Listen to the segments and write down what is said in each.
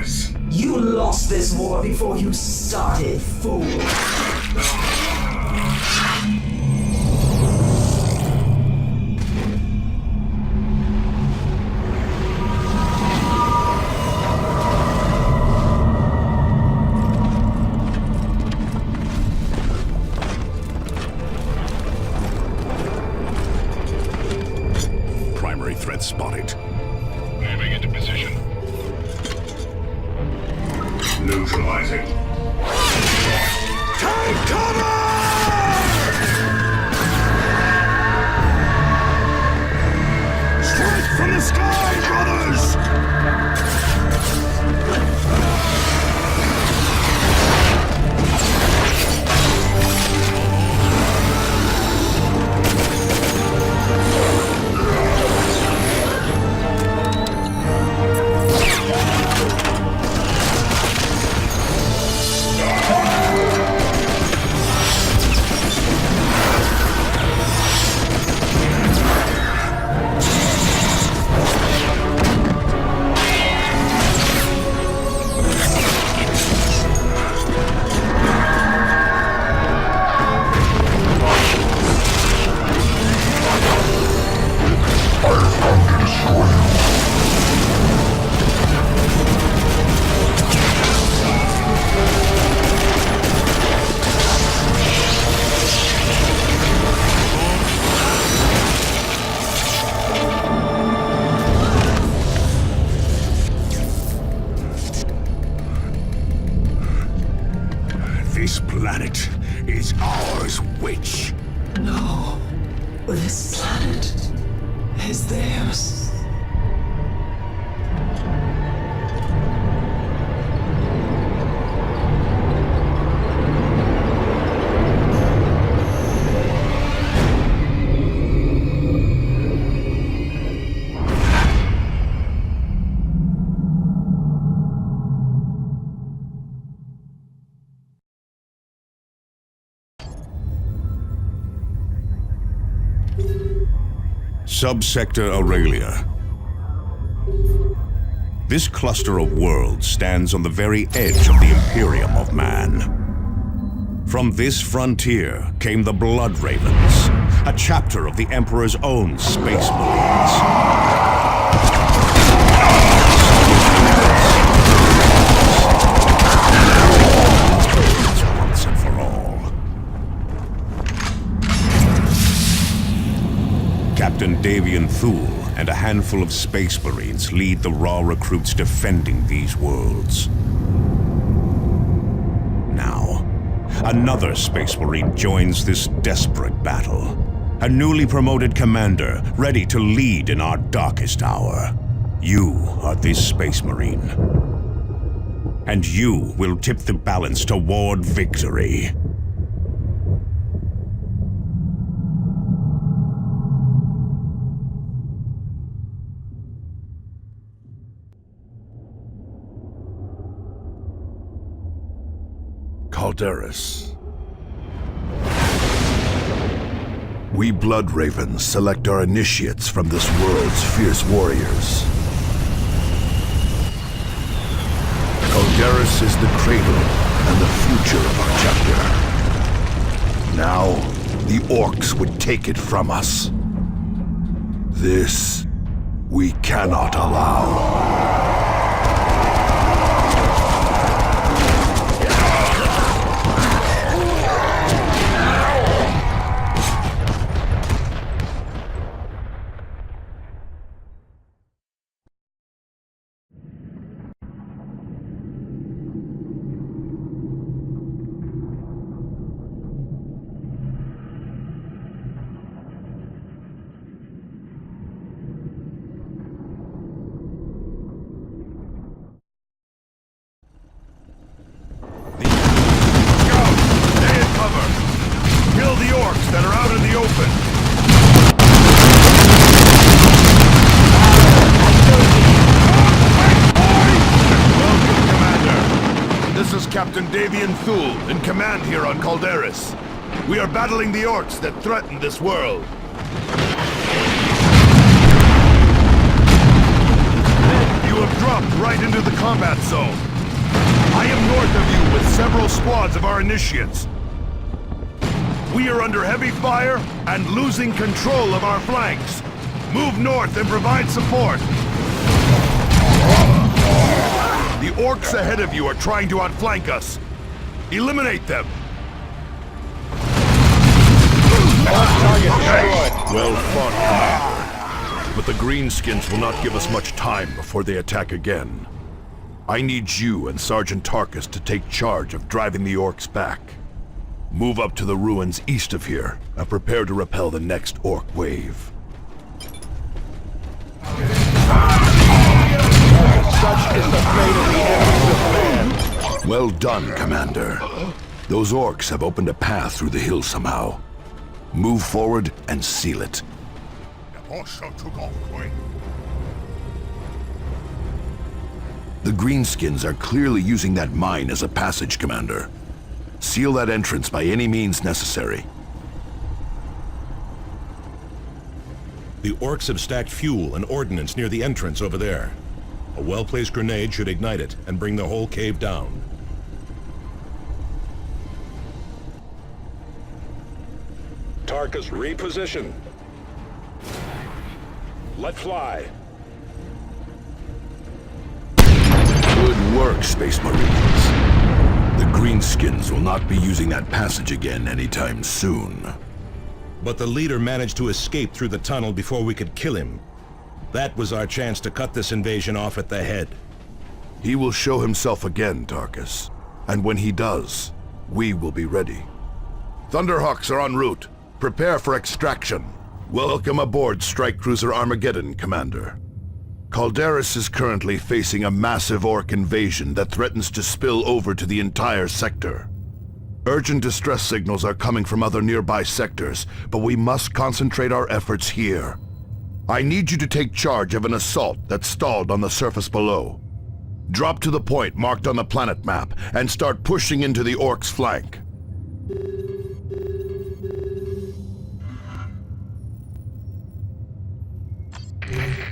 Calderis. You lost this war before you started, fool. Primary threat spotted. Moving into position. Neutralizing. Take cover! Strike from the sky, brothers! This planet is ours, witch. No, this planet is theirs. Subsector Aurelia. This cluster of worlds stands on the very edge of the Imperium of Man. From this frontier came the Blood Ravens, a chapter of the Emperor's own Space Marines. Once and for all. Captain Davian Thule and a handful of Space Marines lead the raw recruits defending these worlds. Now, another Space Marine joins this desperate battle. A newly promoted commander, ready to lead in our darkest hour. You are this Space Marine. And you will tip the balance toward victory. Calderis. We Blood Ravens select our initiates from this world's fierce warriors. Calderis is the cradle and the future of our chapter. Now, the orcs would take it from us. This, we cannot allow. That are out in the open. Welcome, Commander. This is Captain Davian Thule, in command here on Calderis. We are battling the orcs that threaten this world. You have dropped right into the combat zone. I am north of you with several squads of our initiates. We are under heavy fire and losing control of our flanks. Move north and provide support. The orcs ahead of you are trying to outflank us. Eliminate them. Well fought, Commander. But the Greenskins will not give us much time before they attack again. I need you and Sergeant Tarkus to take charge of driving the orcs back. Move up to the ruins east of here and prepare to repel the next orc wave. Such is the fate of the enemies of man. Well done, Commander. Those orcs have opened a path through the hill somehow. Move forward and seal it. The Greenskins are clearly using that mine as a passage, Commander. Seal that entrance by any means necessary. The orcs have stacked fuel and ordnance near the entrance over there. A well-placed grenade should ignite it and bring the whole cave down. Tarkus, reposition. Let fly. Good work, Space Marines. The Greenskins will not be using that passage again anytime soon. But the leader managed to escape through the tunnel before we could kill him. That was our chance to cut this invasion off at the head. He will show himself again, Tarkus. And when he does, we will be ready. Thunderhawks are en route. Prepare for extraction. Welcome aboard Strike Cruiser Armageddon, Commander. Calderis is currently facing a massive orc invasion that threatens to spill over to the entire sector. Urgent distress signals are coming from other nearby sectors, but we must concentrate our efforts here. I need you to take charge of an assault that's stalled on the surface below. Drop to the point marked on the planet map and start pushing into the orcs' flank.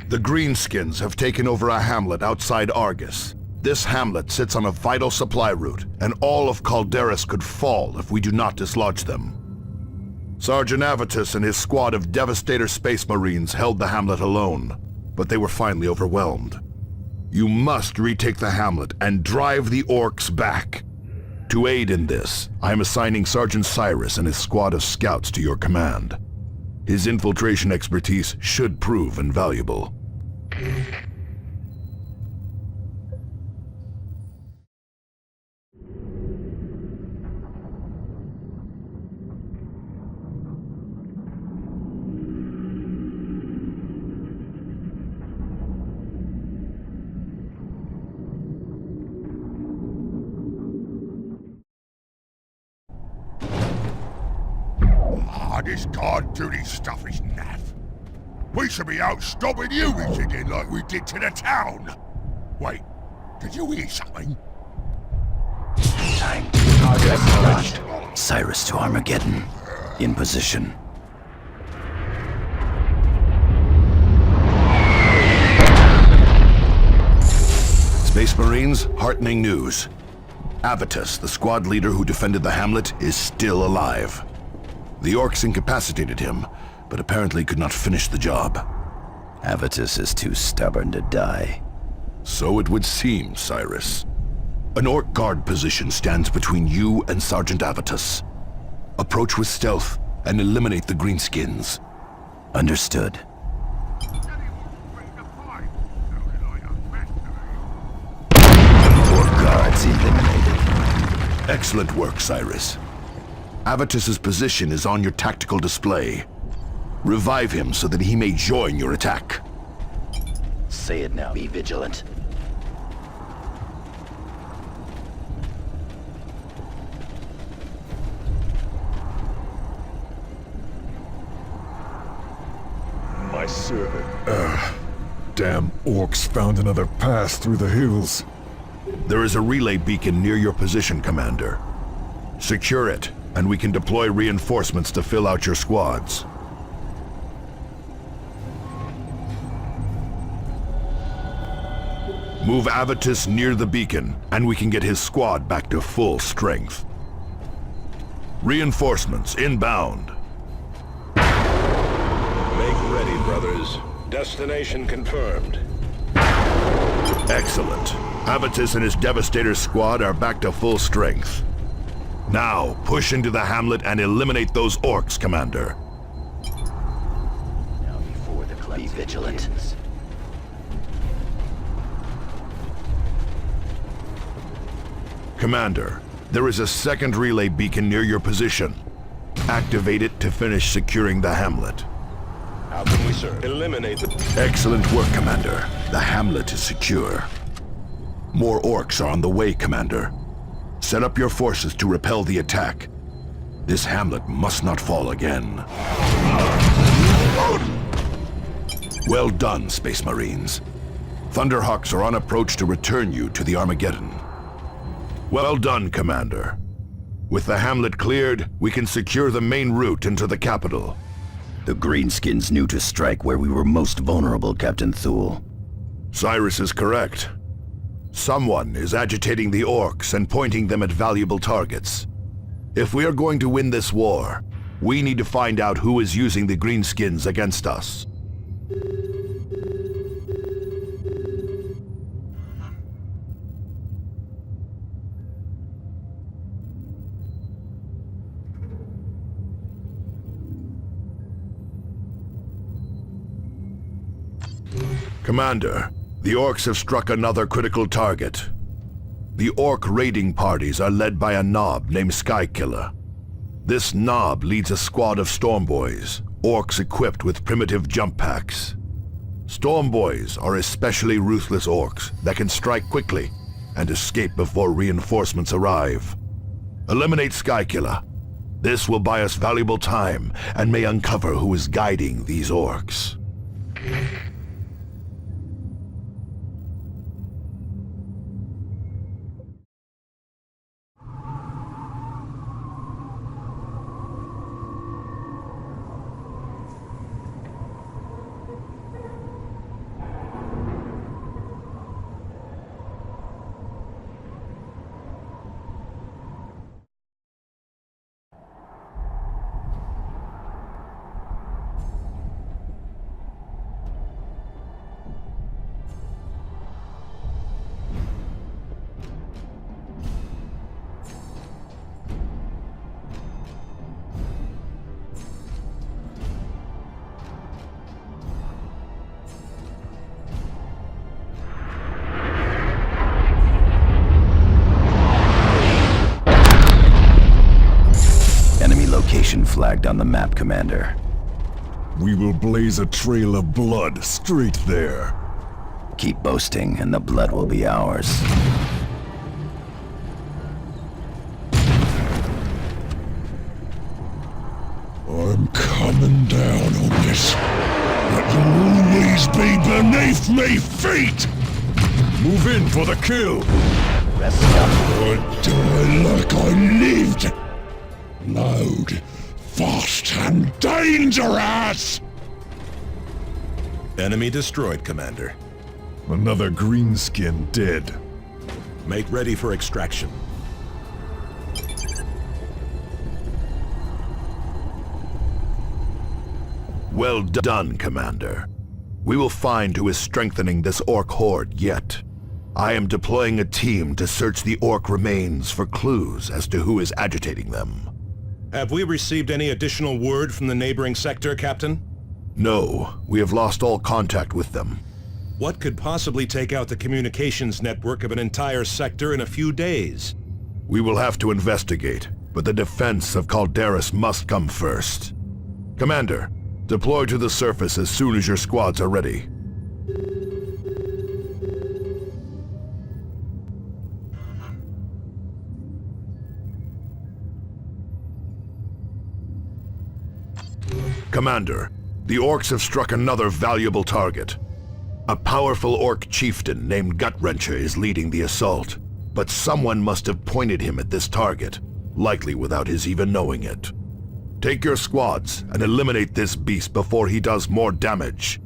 The Greenskins have taken over a hamlet outside Argus. This hamlet sits on a vital supply route, and all of Calderis could fall if we do not dislodge them. Sergeant Avitus and his squad of Devastator Space Marines held the hamlet alone, but they were finally overwhelmed. You must retake the hamlet and drive the orcs back. To aid in this, I am assigning Sergeant Cyrus and his squad of scouts to your command. His infiltration expertise should prove invaluable. This guard duty stuff is naff. We should be out stopping you again like we did to the town. Wait, did you hear something? Time. Target acknowledged. Cyrus to Armageddon. In position. Space Marines, heartening news. Avitus, the squad leader who defended the hamlet, is still alive. The orcs incapacitated him, but apparently could not finish the job. Avitus is too stubborn to die. So it would seem, Cyrus. An orc guard position stands between you and Sergeant Avitus. Approach with stealth and eliminate the Greenskins. Understood. Orc guards eliminated. Excellent work, Cyrus. Avitus's position is on your tactical display. Revive him so that he may join your attack. Say it now. Be vigilant. My servant. Damn orcs found another pass through the hills. There is a relay beacon near your position, Commander. Secure it, and we can deploy reinforcements to fill out your squads. Move Avitus near the beacon, and we can get his squad back to full strength. Reinforcements inbound. Make ready, brothers. Destination confirmed. Excellent. Avitus and his Devastator squad are back to full strength. Now, push into the hamlet and eliminate those orcs, Commander. Now before the cleanse, be vigilant. Commander, there is a second relay beacon near your position. Activate it to finish securing the hamlet. How can we serve? Eliminate the... Excellent work, Commander. The hamlet is secure. More orcs are on the way, Commander. Set up your forces to repel the attack. This hamlet must not fall again. Well done, Space Marines. Thunderhawks are on approach to return you to the Armageddon. Well done, Commander. With the hamlet cleared, we can secure the main route into the capital. The Greenskins knew to strike where we were most vulnerable, Captain Thule. Cyrus is correct. Someone is agitating the orcs and pointing them at valuable targets. If we are going to win this war, we need to find out who is using the Greenskins against us. Commander, the orcs have struck another critical target. The orc raiding parties are led by a knob named Skykiller. This knob leads a squad of Stormboys, orcs equipped with primitive jump packs. Stormboys are especially ruthless orcs that can strike quickly and escape before reinforcements arrive. Eliminate Skykiller. This will buy us valuable time and may uncover who is guiding these orcs. Location flagged on the map, Commander. We will blaze a trail of blood straight there. Keep boasting, and the blood will be ours. I'm coming down on this. But you'll always be beneath me feet! Move in for the kill! Rest up. I'd die like I lived! Loud, fast, and dangerous! Enemy destroyed, Commander. Another greenskin dead. Make ready for extraction. Well done, Commander. We will find who is strengthening this orc horde yet. I am deploying a team to search the orc remains for clues as to who is agitating them. Have we received any additional word from the neighboring sector, Captain? No, we have lost all contact with them. What could possibly take out the communications network of an entire sector in a few days? We will have to investigate, but the defense of Calderis must come first. Commander, deploy to the surface as soon as your squads are ready. Commander, the orcs have struck another valuable target. A powerful orc chieftain named Gut-Wrencher is leading the assault, but someone must have pointed him at this target, likely without his even knowing it. Take your squads and eliminate this beast before he does more damage.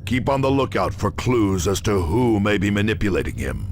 Keep on the lookout for clues as to who may be manipulating him.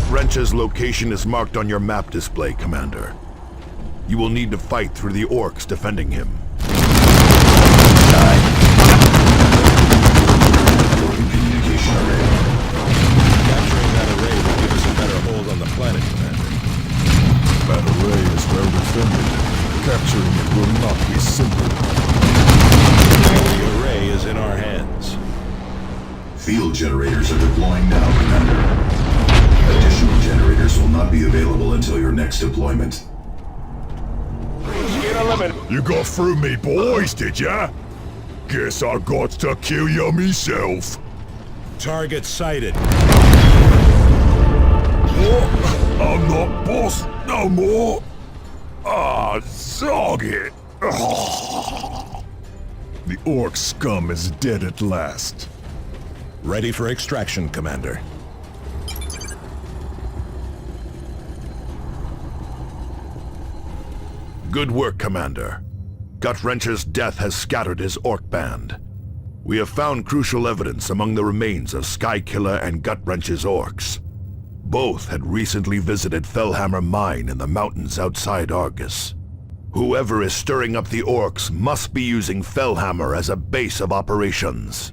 Wrench's location is marked on your map display, Commander. You will need to fight through the orcs defending him. Communication array. Capturing that array will give us a better hold on the planet, Commander. That array is well defended. Capturing it will not be simple. The array is in our hands. Field generators are deploying now, Commander. Additional generators will not be available until your next deployment. You got through me, boys, did ya? Guess I got to kill you myself. Target sighted. What? I'm not boss no more. Ah, zog it. The orc scum is dead at last. Ready for extraction, Commander. Good work, Commander. Gut-Wrencher's death has scattered his orc band. We have found crucial evidence among the remains of Skykiller and Gut-Wrencher's orcs. Both had recently visited Fellhammer Mine in the mountains outside Argus. Whoever is stirring up the orcs must be using Fellhammer as a base of operations.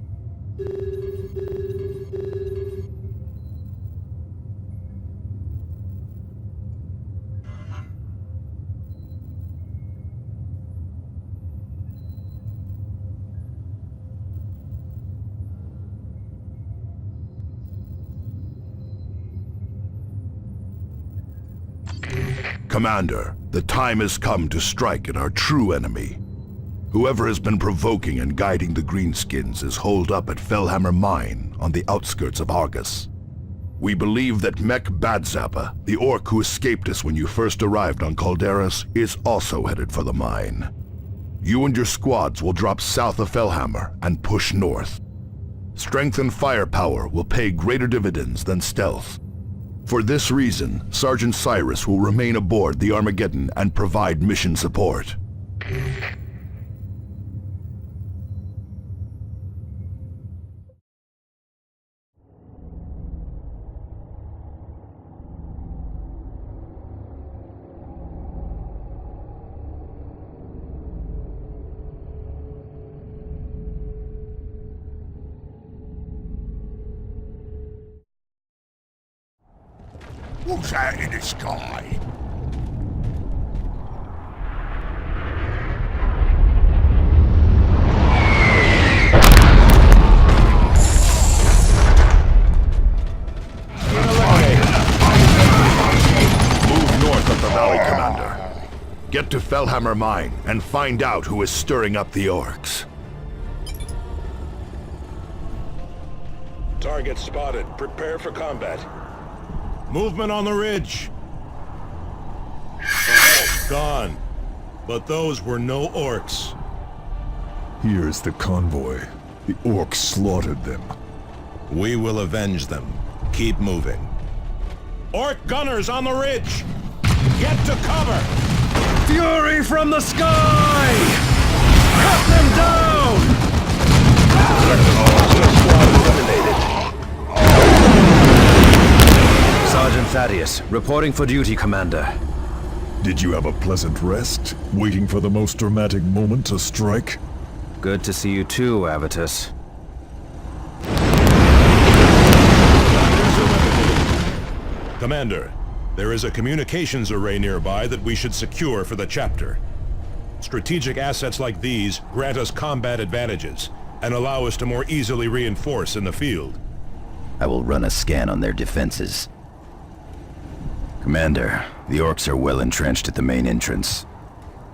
Commander, the time has come to strike at our true enemy. Whoever has been provoking and guiding the Greenskins is holed up at Fellhammer Mine on the outskirts of Argus. We believe that Mech Badzappa, the orc who escaped us when you first arrived on Calderas, is also headed for the mine. You and your squads will drop south of Fellhammer and push north. Strength and firepower will pay greater dividends than stealth. For this reason, Sergeant Cyrus will remain aboard the Armageddon and provide mission support. What's that in the sky? Move north up the valley, Commander. Get to Fellhammer Mine and find out who is stirring up the orcs. Target spotted. Prepare for combat. Movement on the ridge. Gone. But those were no orcs. Here's the convoy. The orcs slaughtered them. We will avenge them. Keep moving. Orc gunners on the ridge! Get to cover! Fury from the sky! Cut them down! Squad eliminated. Sergeant Thaddeus, reporting for duty, Commander. Did you have a pleasant rest, waiting for the most dramatic moment to strike? Good to see you too, Avitus. Commander, there is a communications array nearby that we should secure for the chapter. Strategic assets like these grant us combat advantages and allow us to more easily reinforce in the field. I will run a scan on their defenses. Commander, the orcs are well entrenched at the main entrance.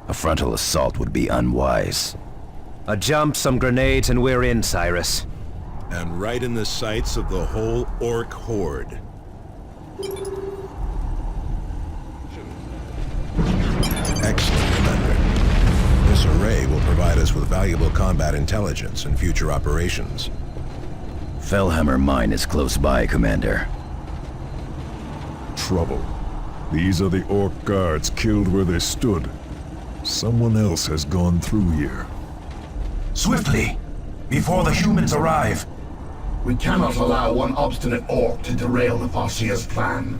A frontal assault would be unwise. A jump, some grenades, and we're in, Cyrus. And right in the sights of the whole orc horde. Excellent, Commander. This array will provide us with valuable combat intelligence in future operations. Fellhammer Mine is close by, Commander. Trouble. These are the orc guards killed where they stood. Someone else has gone through here. Swiftly! Before the humans arrive! We cannot allow one obstinate orc to derail the Farseer's plan.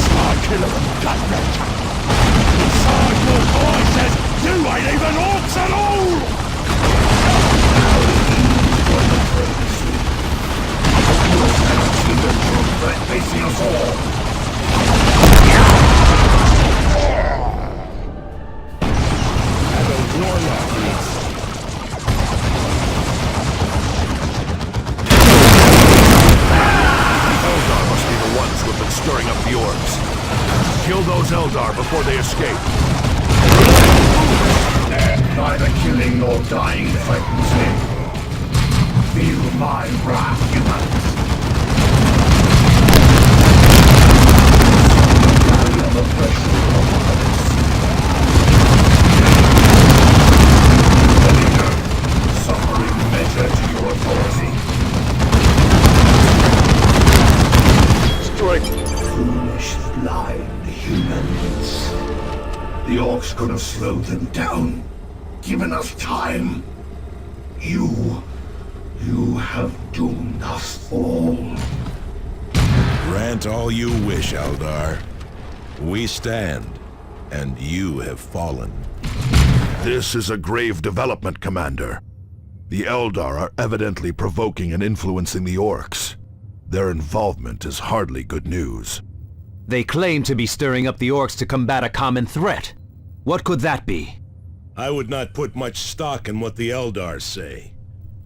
Star killer and gut-wrencher! Inside your voices, you ain't even orcs at all! Facing us all. And a warlock leads. Eldar must be the ones who have been stirring up the orcs. Kill those Eldar before they escape. Neither killing nor dying frightens me. Feel my wrath, humans. Carry on the pressure of others. Suffering measure to your authority. Strike! Foolish, blind humans. The orcs could have slowed them down, given us time. You have doomed us all. Grant all you wish, Eldar. We stand, and you have fallen. This is a grave development, Commander. The Eldar are evidently provoking and influencing the orcs. Their involvement is hardly good news. They claim to be stirring up the orcs to combat a common threat. What could that be? I would not put much stock in what the Eldar say.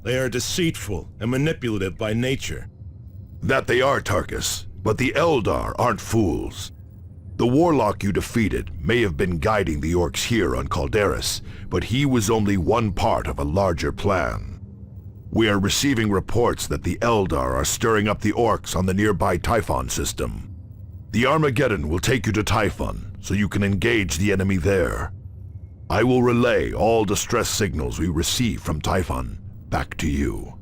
They are deceitful and manipulative by nature. That they are, Tarkus, but the Eldar aren't fools. The warlock you defeated may have been guiding the orcs here on Calderis, but he was only one part of a larger plan. We are receiving reports that the Eldar are stirring up the orcs on the nearby Typhon system. The Armageddon will take you to Typhon, so you can engage the enemy there. I will relay all distress signals we receive from Typhon back to you.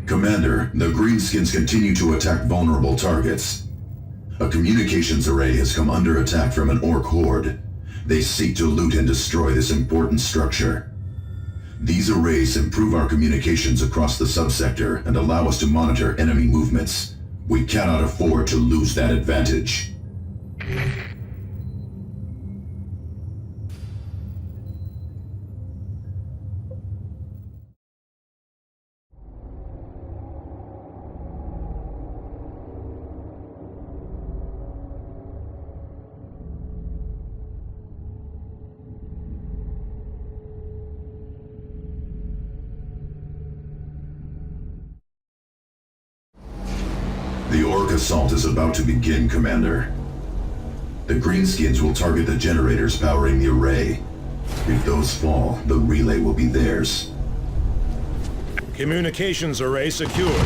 Commander, the Greenskins continue to attack vulnerable targets. A communications array has come under attack from an orc horde. They seek to loot and destroy this important structure. These arrays improve our communications across the subsector and allow us to monitor enemy movements. We cannot afford to lose that advantage. The orc assault is about to begin, Commander. The Greenskins will target the generators powering the array. If those fall, the relay will be theirs. Communications array secured.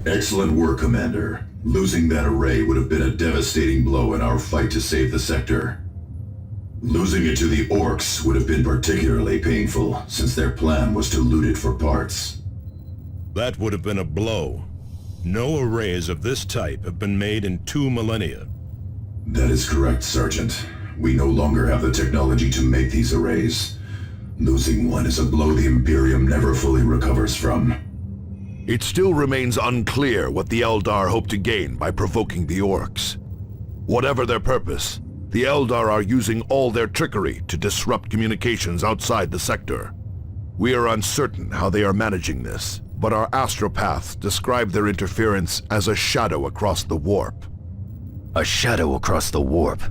Excellent work, Commander. Losing that array would have been a devastating blow in our fight to save the sector. Losing it to the orcs would have been particularly painful, since their plan was to loot it for parts. That would have been a blow. No arrays of this type have been made in 2 millennia. That is correct, Sergeant. We no longer have the technology to make these arrays. Losing one is a blow the Imperium never fully recovers from. It still remains unclear what the Eldar hope to gain by provoking the orcs. Whatever their purpose, the Eldar are using all their trickery to disrupt communications outside the sector. We are uncertain how they are managing this, but our astropaths describe their interference as a shadow across the warp. A shadow across the warp?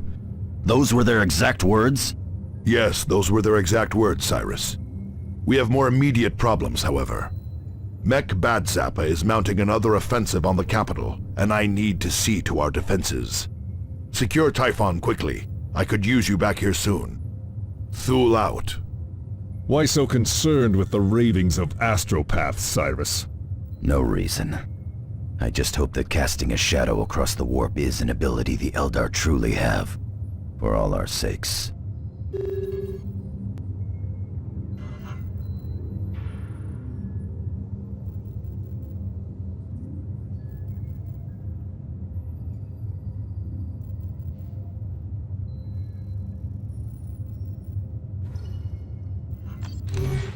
Those were their exact words? Yes, those were their exact words, Cyrus. We have more immediate problems, however. Mech Badzappa is mounting another offensive on the capital, and I need to see to our defenses. Secure Typhon quickly. I could use you back here soon. Thule out. Why so concerned with the ravings of astropaths, Cyrus? No reason. I just hope that casting a shadow across the warp is an ability the Eldar truly have. For all our sakes.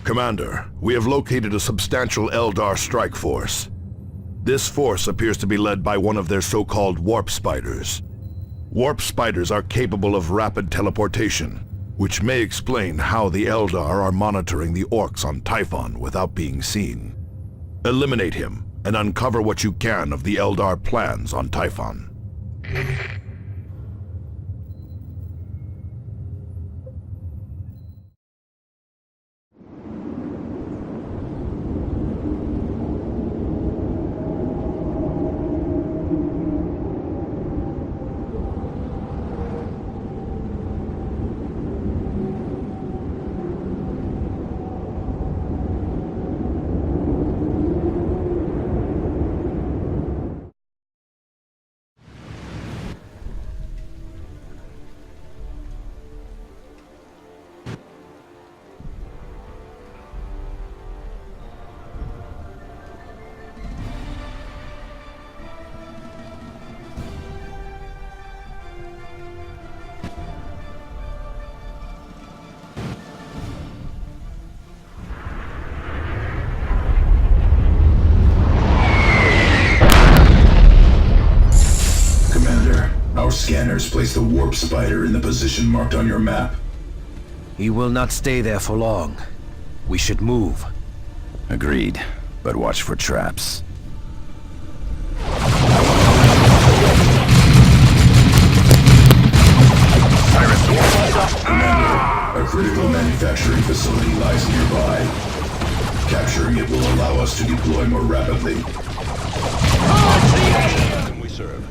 Commander, we have located a substantial Eldar strike force. This force appears to be led by one of their so-called warp spiders. Warp spiders are capable of rapid teleportation, which may explain how the Eldar are monitoring the orcs on Typhon without being seen. Eliminate him, and uncover what you can of the Eldar plans on Typhon. Scanners place the warp spider in the position marked on your map. He will not stay there for long. We should move. Agreed, but watch for traps. Commander, a critical manufacturing facility lies nearby. Capturing it will allow us to deploy more rapidly. Can we serve?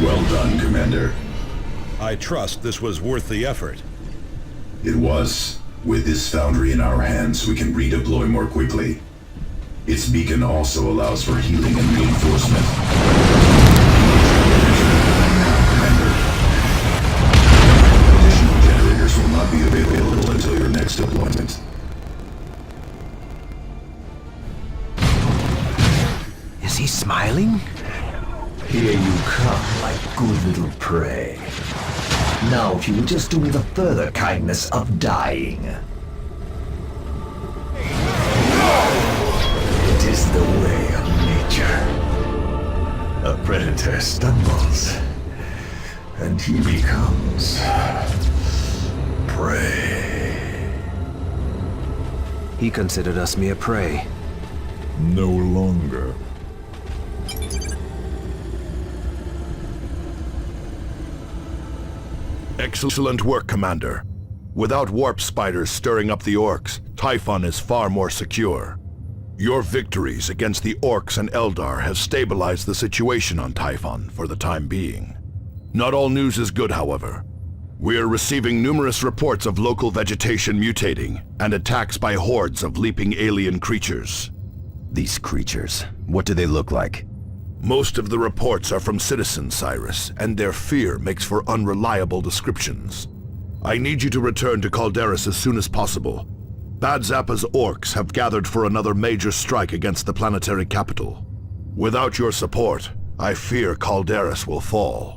Well done, Commander. I trust this was worth the effort. It was. With this foundry in our hands, we can redeploy more quickly. Its beacon also allows for healing and reinforcement. Commander. Additional generators will not be available until your next deployment. Is he smiling? Here you come, my good little prey. Now if you will just do me the further kindness of dying. It is the way of nature. A predator stumbles, and he becomes prey. He considered us mere prey. No longer. Excellent work, Commander. Without warp spiders stirring up the orcs, Typhon is far more secure. Your victories against the orcs and Eldar have stabilized the situation on Typhon for the time being. Not all news is good, however. We are receiving numerous reports of local vegetation mutating and attacks by hordes of leaping alien creatures. These creatures, what do they look like? Most of the reports are from citizens, Cyrus, and their fear makes for unreliable descriptions. I need you to return to Calderis as soon as possible. Bad Zappa's orcs have gathered for another major strike against the planetary capital. Without your support, I fear Calderis will fall.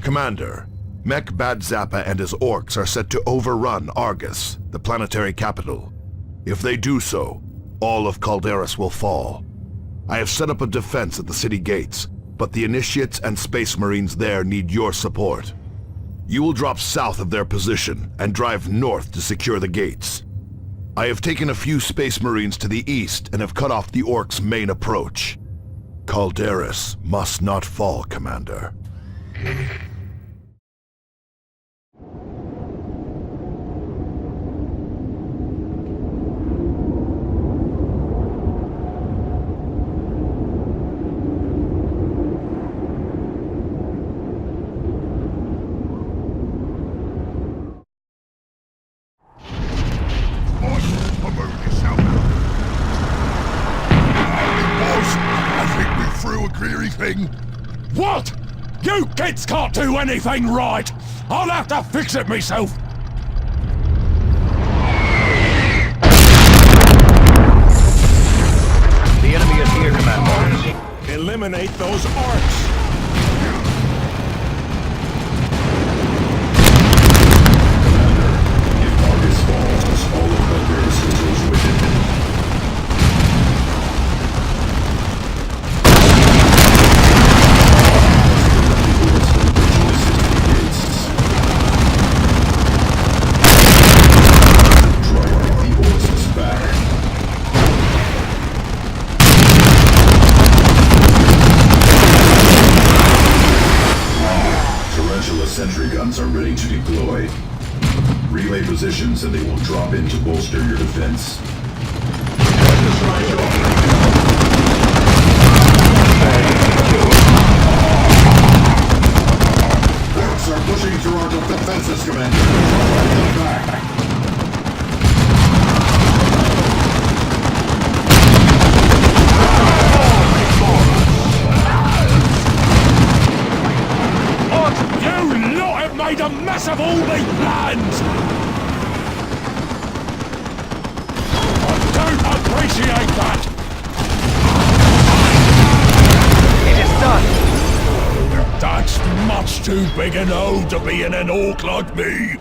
Commander, Mech Bad Zappa and his orcs are set to overrun Argus, the planetary capital. If they do so, all of Calderis will fall. I have set up a defense at the city gates, but the Initiates and Space Marines there need your support. You will drop south of their position and drive north to secure the gates. I have taken a few Space Marines to the east and have cut off the orcs' main approach. Calderis must not fall, Commander. What? You kids can't do anything right! I'll have to fix it myself! The enemy is here, Commander. Eliminate those orcs! If Argus falls, all of Calderis goes with it. Sentry guns are ready to deploy. Relay positions and they will drop in to bolster your defense. Orcs are pushing through our defenses, Commander. Fight them back. Made a mess of all these plans! I don't appreciate that! It is done! That's much too big an O to be in an orc like me!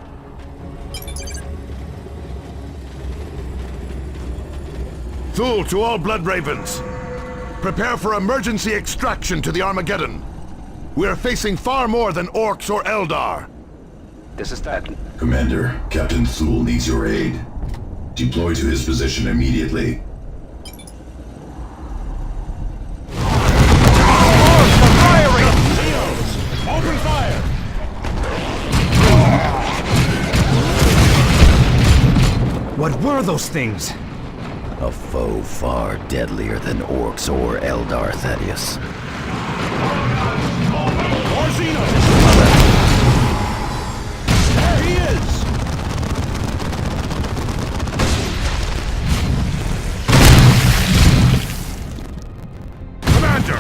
Thule to all Blood Ravens. Prepare for emergency extraction to the Armageddon. We are facing far more than orcs or Eldar. This is that. Commander, Captain Thule needs your aid. Deploy to his position immediately. Open fire! What were those things? A foe far deadlier than orcs or Eldar, Thaddeus. There he is! Commander,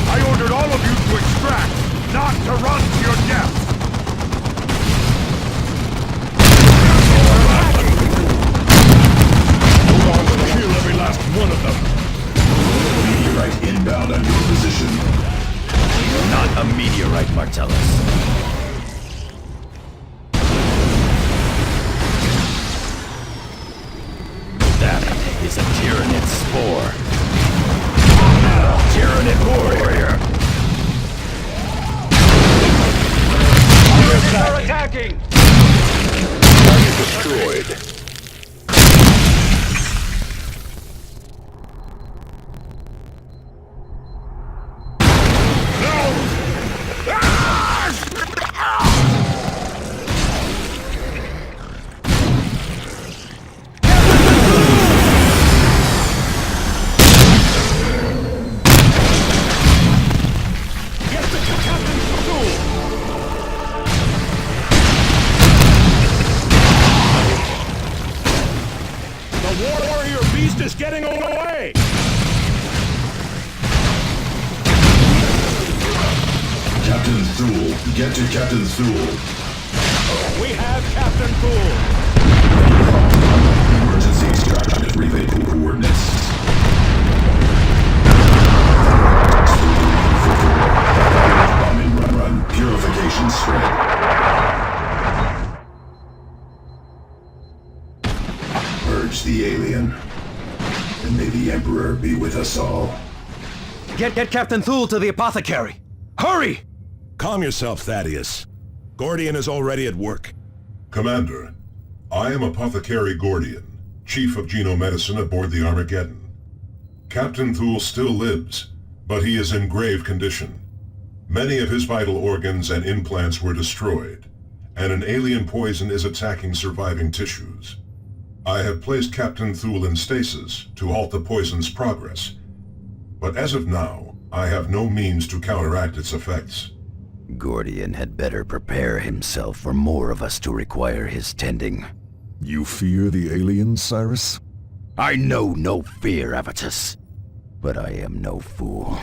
I ordered all of you to extract, not to run to your death. We're going to kill every last one of them. Meteorite inbound on your position. Not is getting away! Captain Thule, get to Captain Thule. We have Captain Thule! Emergency extraction at relay coordinates. Bombing run. Purification spread. Purge the alien. And may the Emperor be with us all. Get Captain Thule to the apothecary! Hurry! Calm yourself, Thaddeus. Gordian is already at work. Commander, I am Apothecary Gordian, Chief of Genomedicine aboard the Armageddon. Captain Thule still lives, but he is in grave condition. Many of his vital organs and implants were destroyed, and an alien poison is attacking surviving tissues. I have placed Captain Thule in stasis to halt the poison's progress, but as of now, I have no means to counteract its effects. Gordian had better prepare himself for more of us to require his tending. You fear the aliens, Cyrus? I know no fear, Avitus. But I am no fool.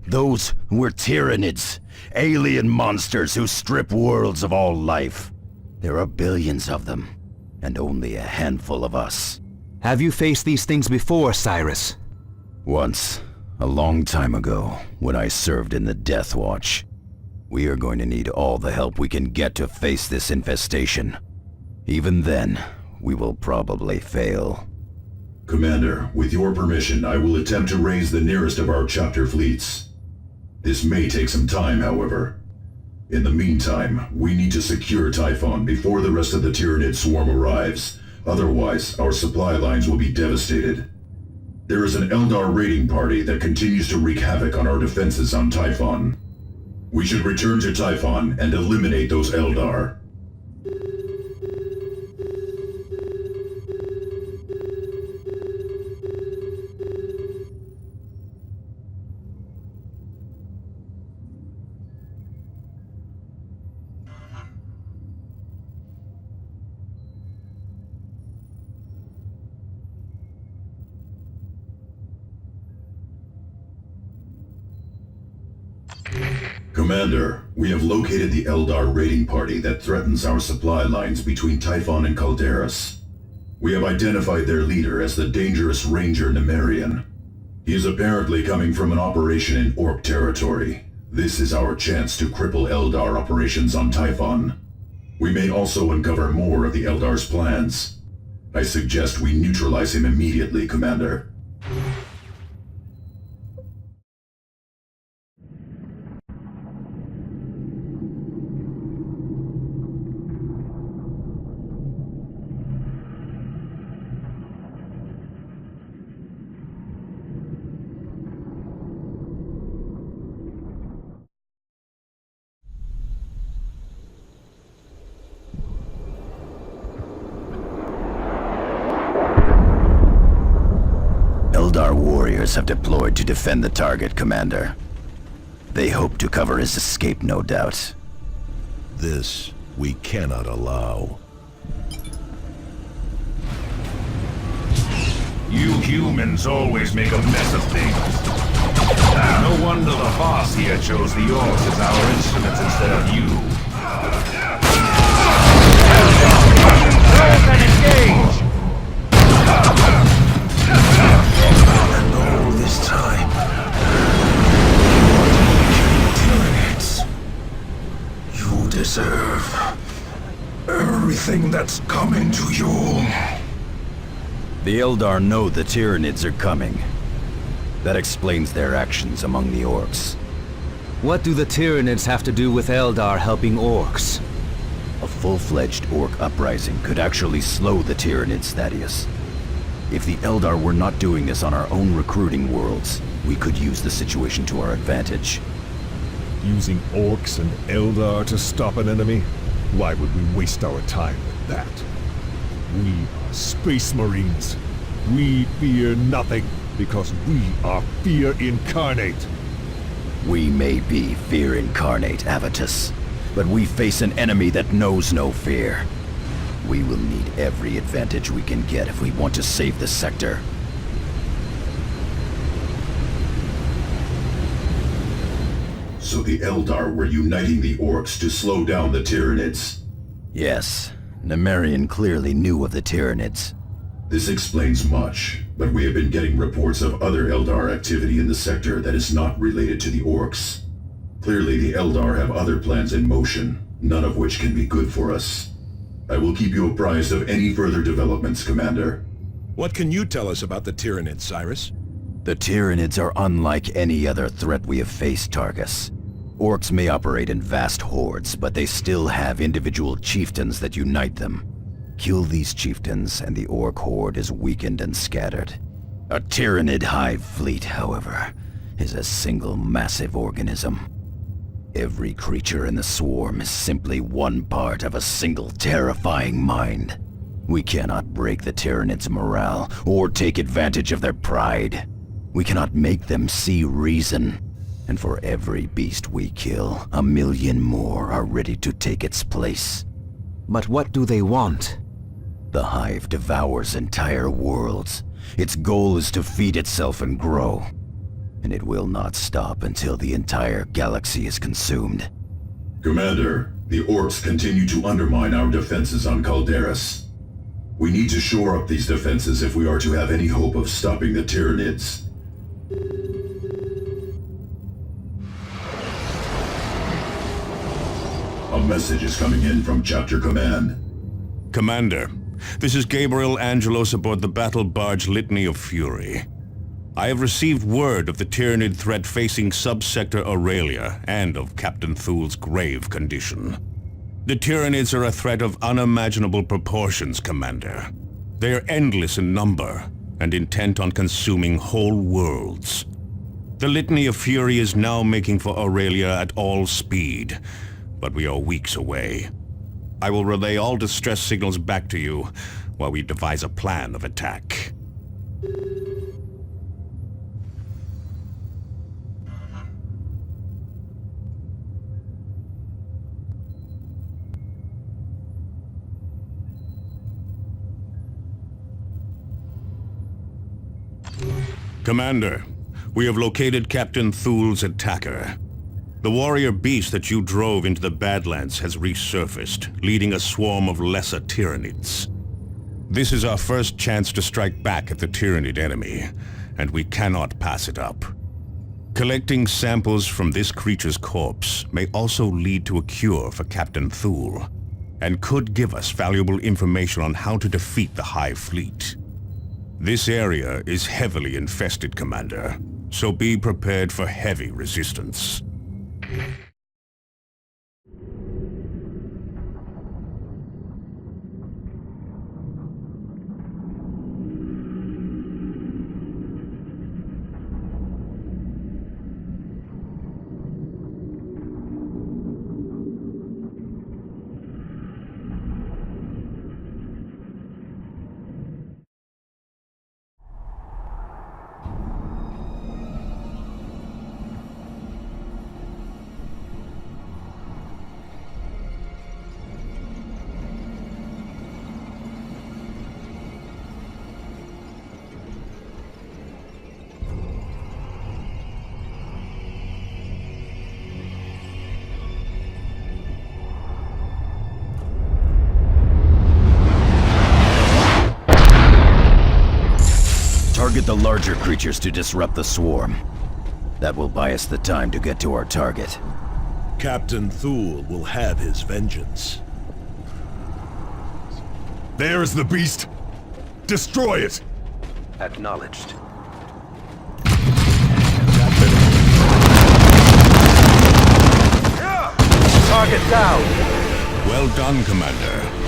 Those were Tyranids, alien monsters who strip worlds of all life. There are billions of them, and only a handful of us. Have you faced these things before, Cyrus? Once, a long time ago, when I served in the Death Watch. We are going to need all the help we can get to face this infestation. Even then, we will probably fail. Commander, with your permission, I will attempt to raise the nearest of our chapter fleets. This may take some time, however. In the meantime, we need to secure Typhon before the rest of the Tyranid swarm arrives. Otherwise, our supply lines will be devastated. There is an Eldar raiding party that continues to wreak havoc on our defenses on Typhon. We should return to Typhon and eliminate those Eldar. Commander, we have located the Eldar raiding party that threatens our supply lines between Typhon and Calderas. We have identified their leader as the dangerous Ranger Nemerian. He is apparently coming from an operation in Orc territory. This is our chance to cripple Eldar operations on Typhon. We may also uncover more of the Eldar's plans. I suggest we neutralize him immediately, Commander. Eldar warriors have deployed to defend the target, Commander. They hope to cover his escape, no doubt. This we cannot allow. You humans always make a mess of things. No wonder the boss here chose the orcs as our instruments instead of you. Turret and engage! And all this time, Tyranids, you deserve everything that's coming to you. The Eldar know the Tyranids are coming. That explains their actions among the orcs. What do the Tyranids have to do with Eldar helping orcs? A full-fledged orc uprising could actually slow the Tyranids, Thaddeus. If the Eldar were not doing this on our own recruiting worlds, we could use the situation to our advantage. Using orcs and Eldar to stop an enemy? Why would we waste our time with that? We are Space Marines. We fear nothing, because we are fear incarnate. We may be fear incarnate, Avitus, but we face an enemy that knows no fear. We will need every advantage we can get if we want to save the sector. So the Eldar were uniting the Orcs to slow down the Tyranids. Yes, Nemerian clearly knew of the Tyranids. This explains much, but we have been getting reports of other Eldar activity in the sector that is not related to the Orcs. Clearly the Eldar have other plans in motion, none of which can be good for us. I will keep you apprised of any further developments, Commander. What can you tell us about the Tyranids, Cyrus? The Tyranids are unlike any other threat we have faced, Targus. Orcs may operate in vast hordes, but they still have individual chieftains that unite them. Kill these chieftains, and the Orc horde is weakened and scattered. A Tyranid hive fleet, however, is a single massive organism. Every creature in the swarm is simply one part of a single terrifying mind. We cannot break the Tyranids' morale, or take advantage of their pride. We cannot make them see reason. And for every beast we kill, 1 million more are ready to take its place. But what do they want? The hive devours entire worlds. Its goal is to feed itself and grow. And it will not stop until the entire galaxy is consumed. Commander, the Orcs continue to undermine our defenses on Calderas. We need to shore up these defenses if we are to have any hope of stopping the Tyranids. A message is coming in from Chapter Command. Commander, this is Gabriel Angelos aboard the battle barge Litany of Fury. I have received word of the Tyranid threat facing Subsector Aurelia and of Captain Thul's grave condition. The Tyranids are a threat of unimaginable proportions, Commander. They are endless in number and intent on consuming whole worlds. The Litany of Fury is now making for Aurelia at all speed, but we are weeks away. I will relay all distress signals back to you while we devise a plan of attack. Commander, we have located Captain Thul's attacker. The warrior beast that you drove into the Badlands has resurfaced, leading a swarm of lesser Tyranids. This is our first chance to strike back at the Tyranid enemy, and we cannot pass it up. Collecting samples from this creature's corpse may also lead to a cure for Captain Thul, and could give us valuable information on how to defeat the Hive Fleet. This area is heavily infested, Commander, so be prepared for heavy resistance. Target the larger creatures to disrupt the swarm. That will buy us the time to get to our target. Captain Thul will have his vengeance. There is the beast! Destroy it! Acknowledged. Target down! Well done, Commander.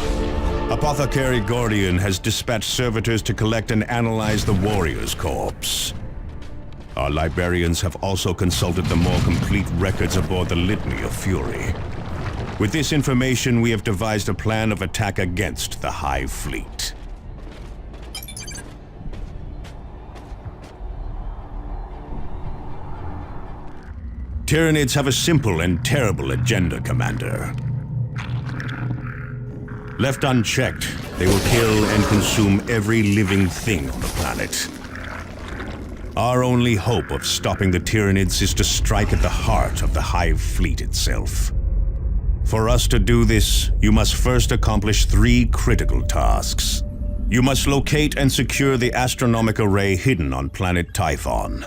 Apothecary Gordian has dispatched servitors to collect and analyze the warrior's corpse. Our librarians have also consulted the more complete records aboard the Litany of Fury. With this information, we have devised a plan of attack against the Hive Fleet. Tyranids have a simple and terrible agenda, Commander. Left unchecked, they will kill and consume every living thing on the planet. Our only hope of stopping the Tyranids is to strike at the heart of the Hive fleet itself. For us to do this, you must first accomplish 3 critical tasks. You must locate and secure the astronomic array hidden on planet Typhon.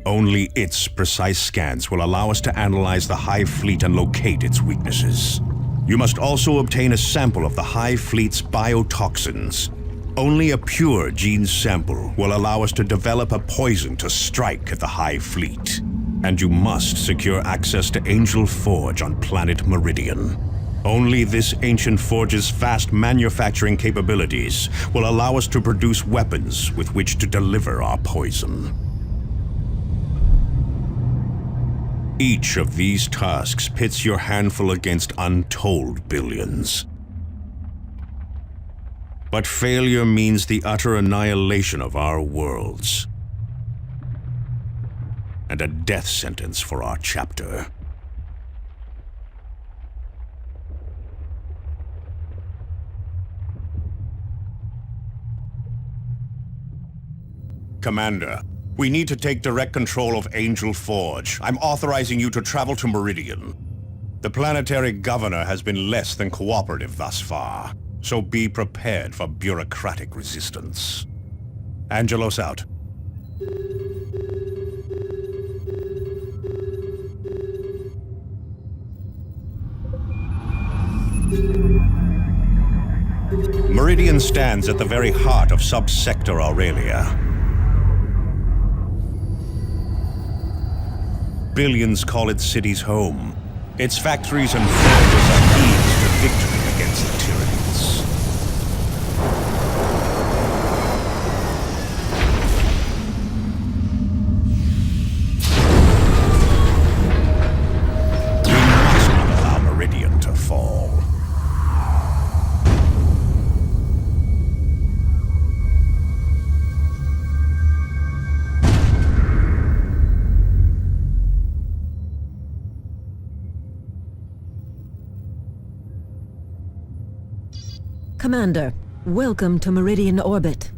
Only its precise scans will allow us to analyze the Hive fleet and locate its weaknesses. You must also obtain a sample of the Hive fleet's biotoxins. Only a pure gene sample will allow us to develop a poison to strike at the Hive fleet. And you must secure access to Angel Forge on planet Meridian. Only this ancient forge's vast manufacturing capabilities will allow us to produce weapons with which to deliver our poison. Each of these tasks pits your handful against untold billions. But failure means the utter annihilation of our worlds. And a death sentence for our chapter. Commander, we need to take direct control of Angel Forge. I'm authorizing you to travel to Meridian. The planetary governor has been less than cooperative thus far, so be prepared for bureaucratic resistance. Angelos out. Meridian stands at the very heart of Subsector Aurelia. Billions call its cities home. Its factories and forges are keys to victory against the Tyranids. We must not allow Meridian to fall. Commander, welcome to Meridian Orbit.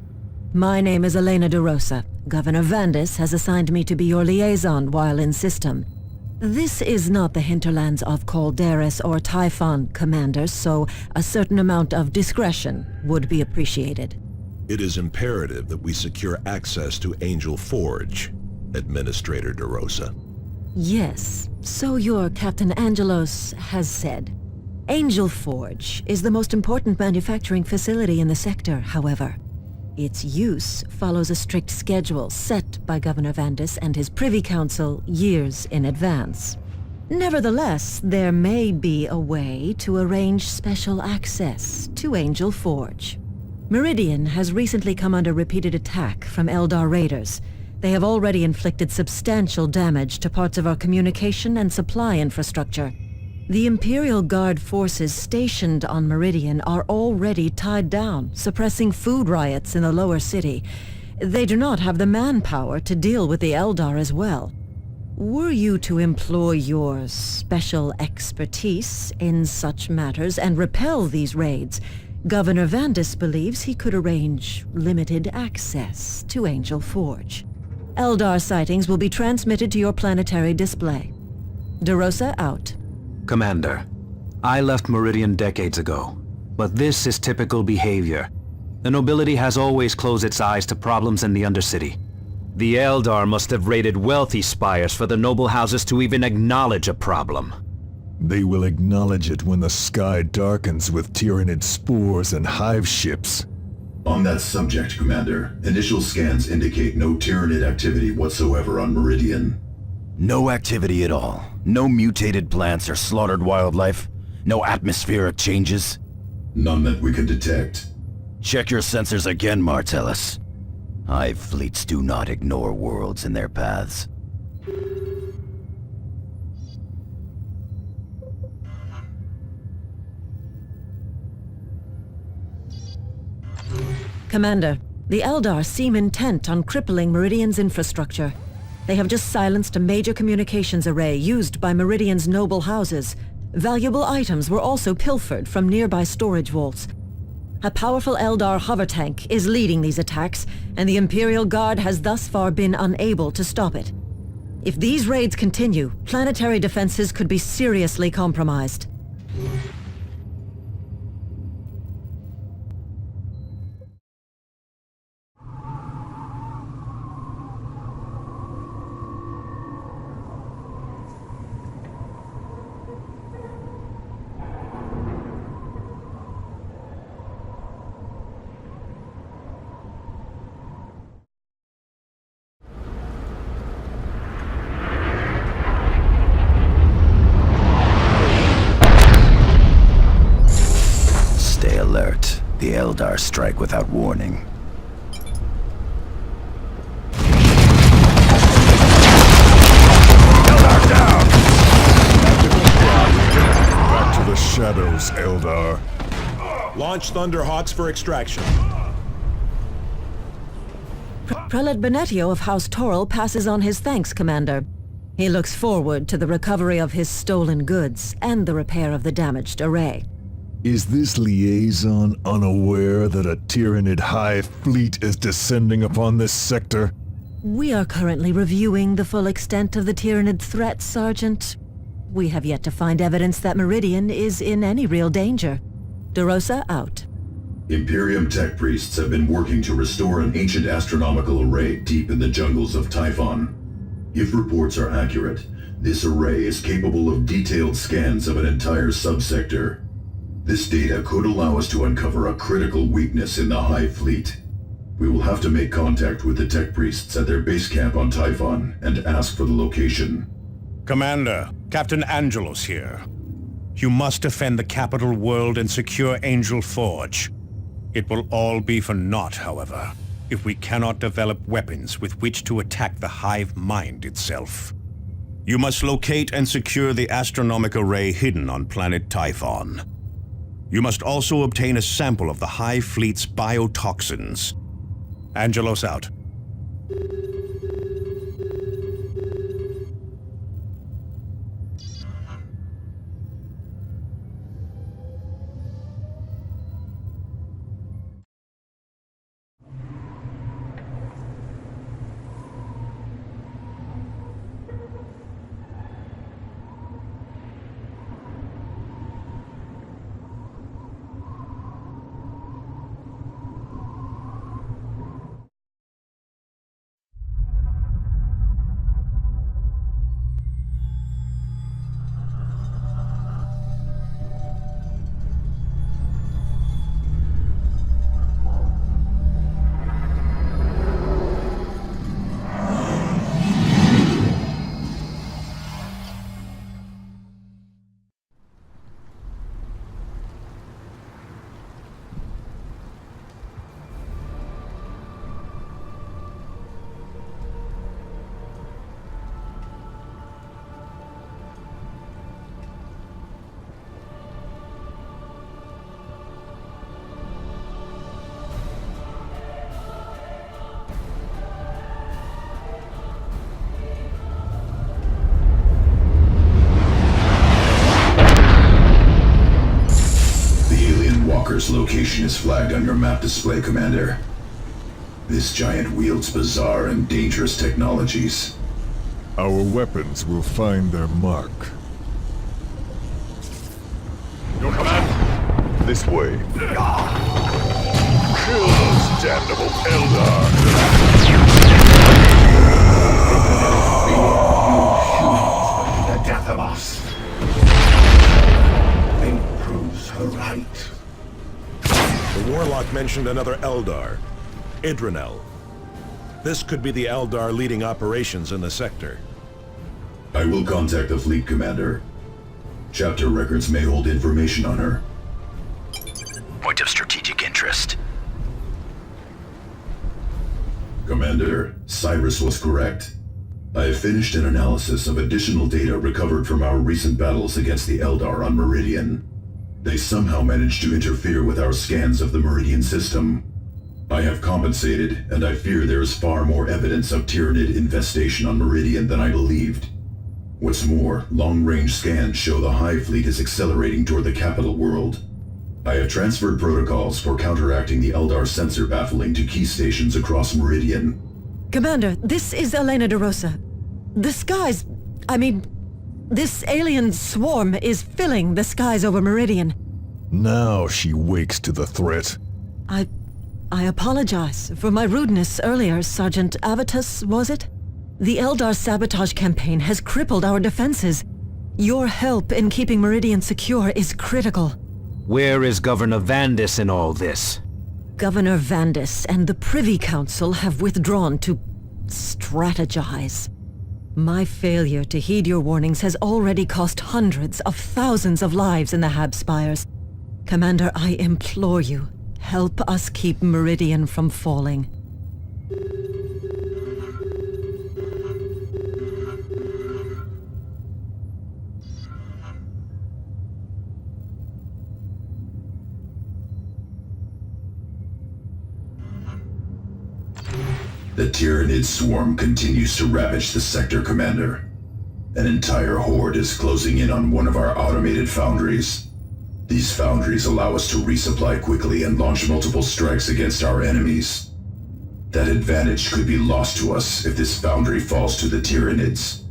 My name is Elena de Rosa. Governor Vandis has assigned me to be your liaison while in system. This is not the hinterlands of Calderis or Typhon, Commander, so a certain amount of discretion would be appreciated. It is imperative that we secure access to Angel Forge, Administrator de Rosa. Yes, so your Captain Angelos has said. Angel Forge is the most important manufacturing facility in the sector, however. Its use follows a strict schedule set by Governor Vandis and his Privy Council years in advance. Nevertheless, there may be a way to arrange special access to Angel Forge. Meridian has recently come under repeated attack from Eldar raiders. They have already inflicted substantial damage to parts of our communication and supply infrastructure. The Imperial Guard forces stationed on Meridian are already tied down, suppressing food riots in the lower city. They do not have the manpower to deal with the Eldar as well. Were you to employ your special expertise in such matters and repel these raids, Governor Vandis believes he could arrange limited access to Angel Forge. Eldar sightings will be transmitted to your planetary display. De Rosa out. Commander, I left Meridian decades ago, but this is typical behavior. The nobility has always closed its eyes to problems in the Undercity. The Eldar must have raided wealthy spires for the noble houses to even acknowledge a problem. They will acknowledge it when the sky darkens with Tyranid spores and hive ships. On that subject, Commander, initial scans indicate no Tyranid activity whatsoever on Meridian. No activity at all. No mutated plants or slaughtered wildlife. No atmospheric changes. None that we could detect. Check your sensors again, Martellus. Hive fleets do not ignore worlds in their paths. Commander, the Eldar seem intent on crippling Meridian's infrastructure. They have just silenced a major communications array used by Meridian's noble houses. Valuable items were also pilfered from nearby storage vaults. A powerful Eldar hover tank is leading these attacks, and the Imperial Guard has thus far been unable to stop it. If these raids continue, planetary defenses could be seriously compromised. Stay alert. The Eldar strike without warning. Eldar down! Back to the shadows, Eldar. Launch Thunderhawks for extraction. Prelate Benetio of House Toril passes on his thanks, Commander. He looks forward to the recovery of his stolen goods and the repair of the damaged array. Is this liaison unaware that a Tyranid hive fleet is descending upon this sector? We are currently reviewing the full extent of the Tyranid threat, Sergeant. We have yet to find evidence that Meridian is in any real danger. DeRosa out. Imperium tech priests have been working to restore an ancient astronomical array deep in the jungles of Typhon. If reports are accurate, this array is capable of detailed scans of an entire subsector. This data could allow us to uncover a critical weakness in the Hive Fleet. We will have to make contact with the tech priests at their base camp on Typhon and ask for the location. Commander, Captain Angelos here. You must defend the capital world and secure Angel Forge. It will all be for naught, however, if we cannot develop weapons with which to attack the Hive mind itself. You must locate and secure the astronomic array hidden on planet Typhon. You must also obtain a sample of the Hive Fleet's biotoxins. Angelos out. Location is flagged on your map display, Commander. This giant wields bizarre and dangerous technologies. Our weapons will find their mark. Your command? This way. Kill those damnable Eldar! The death of us. Fate proves her right. The Warlock mentioned another Eldar, Idranel. This could be the Eldar leading operations in the sector. I will contact the fleet, Commander. Chapter records may hold information on her. Point of strategic interest. Commander, Cyrus was correct. I have finished an analysis of additional data recovered from our recent battles against the Eldar on Meridian. They somehow managed to interfere with our scans of the Meridian system. I have compensated, and I fear there is far more evidence of Tyranid infestation on Meridian than I believed. What's more, long-range scans show the Hive Fleet is accelerating toward the capital world. I have transferred protocols for counteracting the Eldar sensor baffling to key stations across Meridian. Commander, this is Elena de Rosa. The skies... this alien swarm is filling the skies over Meridian. Now she wakes to the threat. I apologize for my rudeness earlier, Sergeant Avitus, was it? The Eldar sabotage campaign has crippled our defenses. Your help in keeping Meridian secure is critical. Where is Governor Vandis in all this? Governor Vandis and the Privy Council have withdrawn to strategize. My failure to heed your warnings has already cost hundreds of thousands of lives in the Habspires. Commander, I implore you, help us keep Meridian from falling. The Tyranid swarm continues to ravage the sector, Commander. An entire horde is closing in on one of our automated foundries. These foundries allow us to resupply quickly and launch multiple strikes against our enemies. That advantage could be lost to us if this foundry falls to the Tyranids.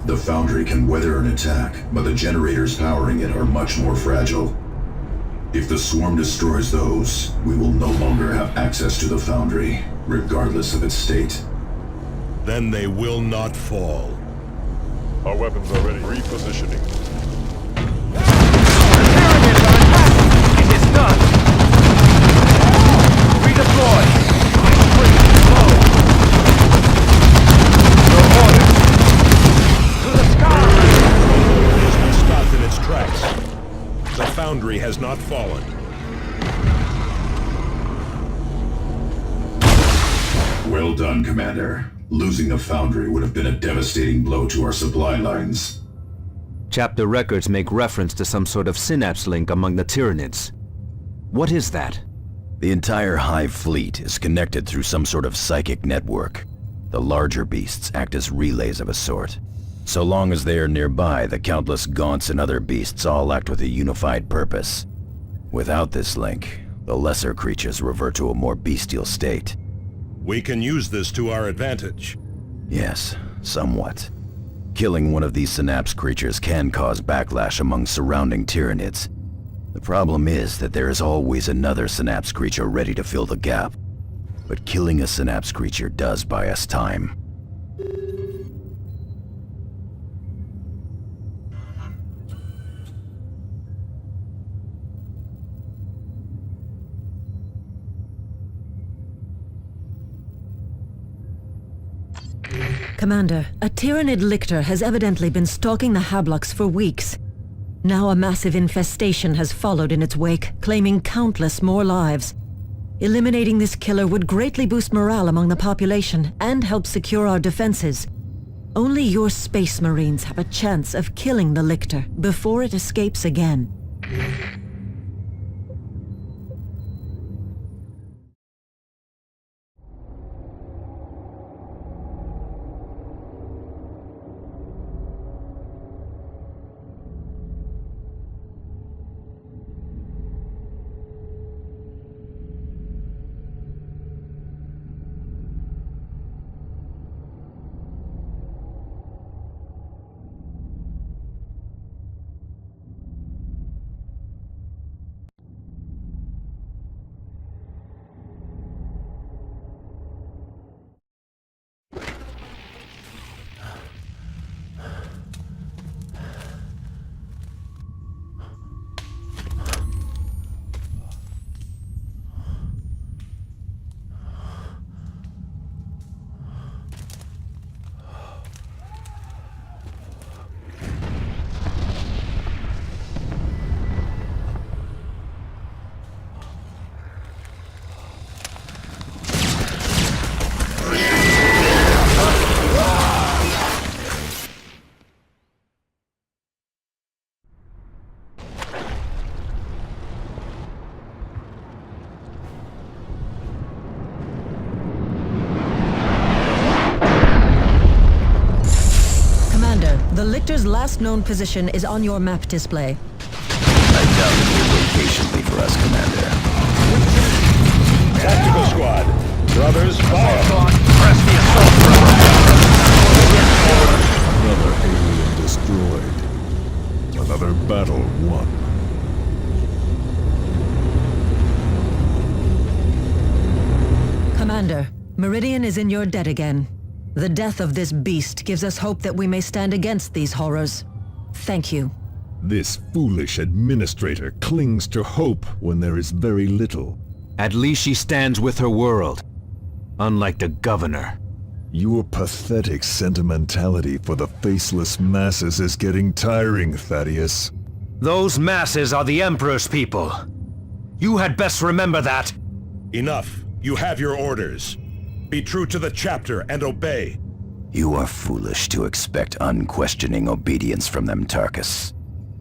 The foundry can weather an attack, but the generators powering it are much more fragile. If the swarm destroys those, we will no longer have access to the foundry, regardless of its state. Then they will not fall. Our weapons are ready. Repositioning. It is done! Redeploy! The foundry has not fallen. Well done, Commander. Losing the foundry would have been a devastating blow to our supply lines. Chapter records make reference to some sort of synapse link among the Tyranids. What is that? The entire Hive fleet is connected through some sort of psychic network. The larger beasts act as relays of a sort. So long as they are nearby, the countless Gaunts and other beasts all act with a unified purpose. Without this link, the lesser creatures revert to a more bestial state. We can use this to our advantage. Yes, somewhat. Killing one of these synapse creatures can cause backlash among surrounding Tyranids. The problem is that there is always another synapse creature ready to fill the gap. But killing a synapse creature does buy us time. Commander, a Tyranid lictor has evidently been stalking the Hablux for weeks. Now a massive infestation has followed in its wake, claiming countless more lives. Eliminating this killer would greatly boost morale among the population and help secure our defenses. Only your Space Marines have a chance of killing the lictor before it escapes again. sector's last known position is on your map display. I doubt it will wait patiently for us, Commander. Tactical squad. Brothers, fire! Press the assault Another alien destroyed. Another battle won. Commander, Meridian is in your debt again. The death of this beast gives us hope that we may stand against these horrors. Thank you. This foolish administrator clings to hope when there is very little. At least she stands with her world. Unlike the governor. Your pathetic sentimentality for the faceless masses is getting tiring, Thaddeus. Those masses are the Emperor's people. You had best remember that. Enough. You have your orders. Be true to the chapter and obey. You are foolish to expect unquestioning obedience from them, Tarkus.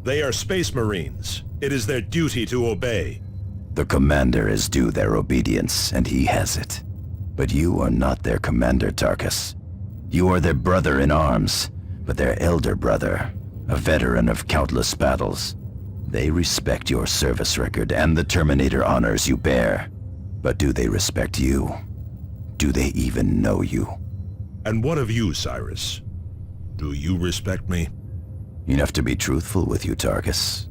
They are Space Marines. It is their duty to obey. The Commander is due their obedience, and he has it. But you are not their Commander, Tarkus. You are their brother in arms, but their elder brother, a veteran of countless battles. They respect your service record and the Terminator honors you bear. But do they respect you? Do they even know you? And what of you, Cyrus? Do you respect me? Enough to be truthful with you, Tarkus.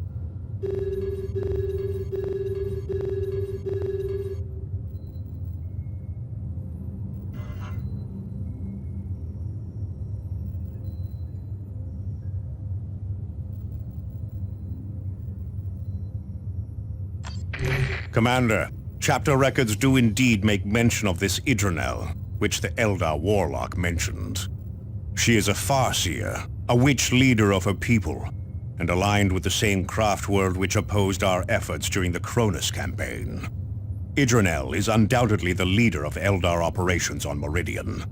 Commander, chapter records do indeed make mention of this Idranel, which the Eldar warlock mentioned. She is a Farseer, a witch leader of her people, and aligned with the same craft world which opposed our efforts during the Cronus campaign. Idranel is undoubtedly the leader of Eldar operations on Meridian.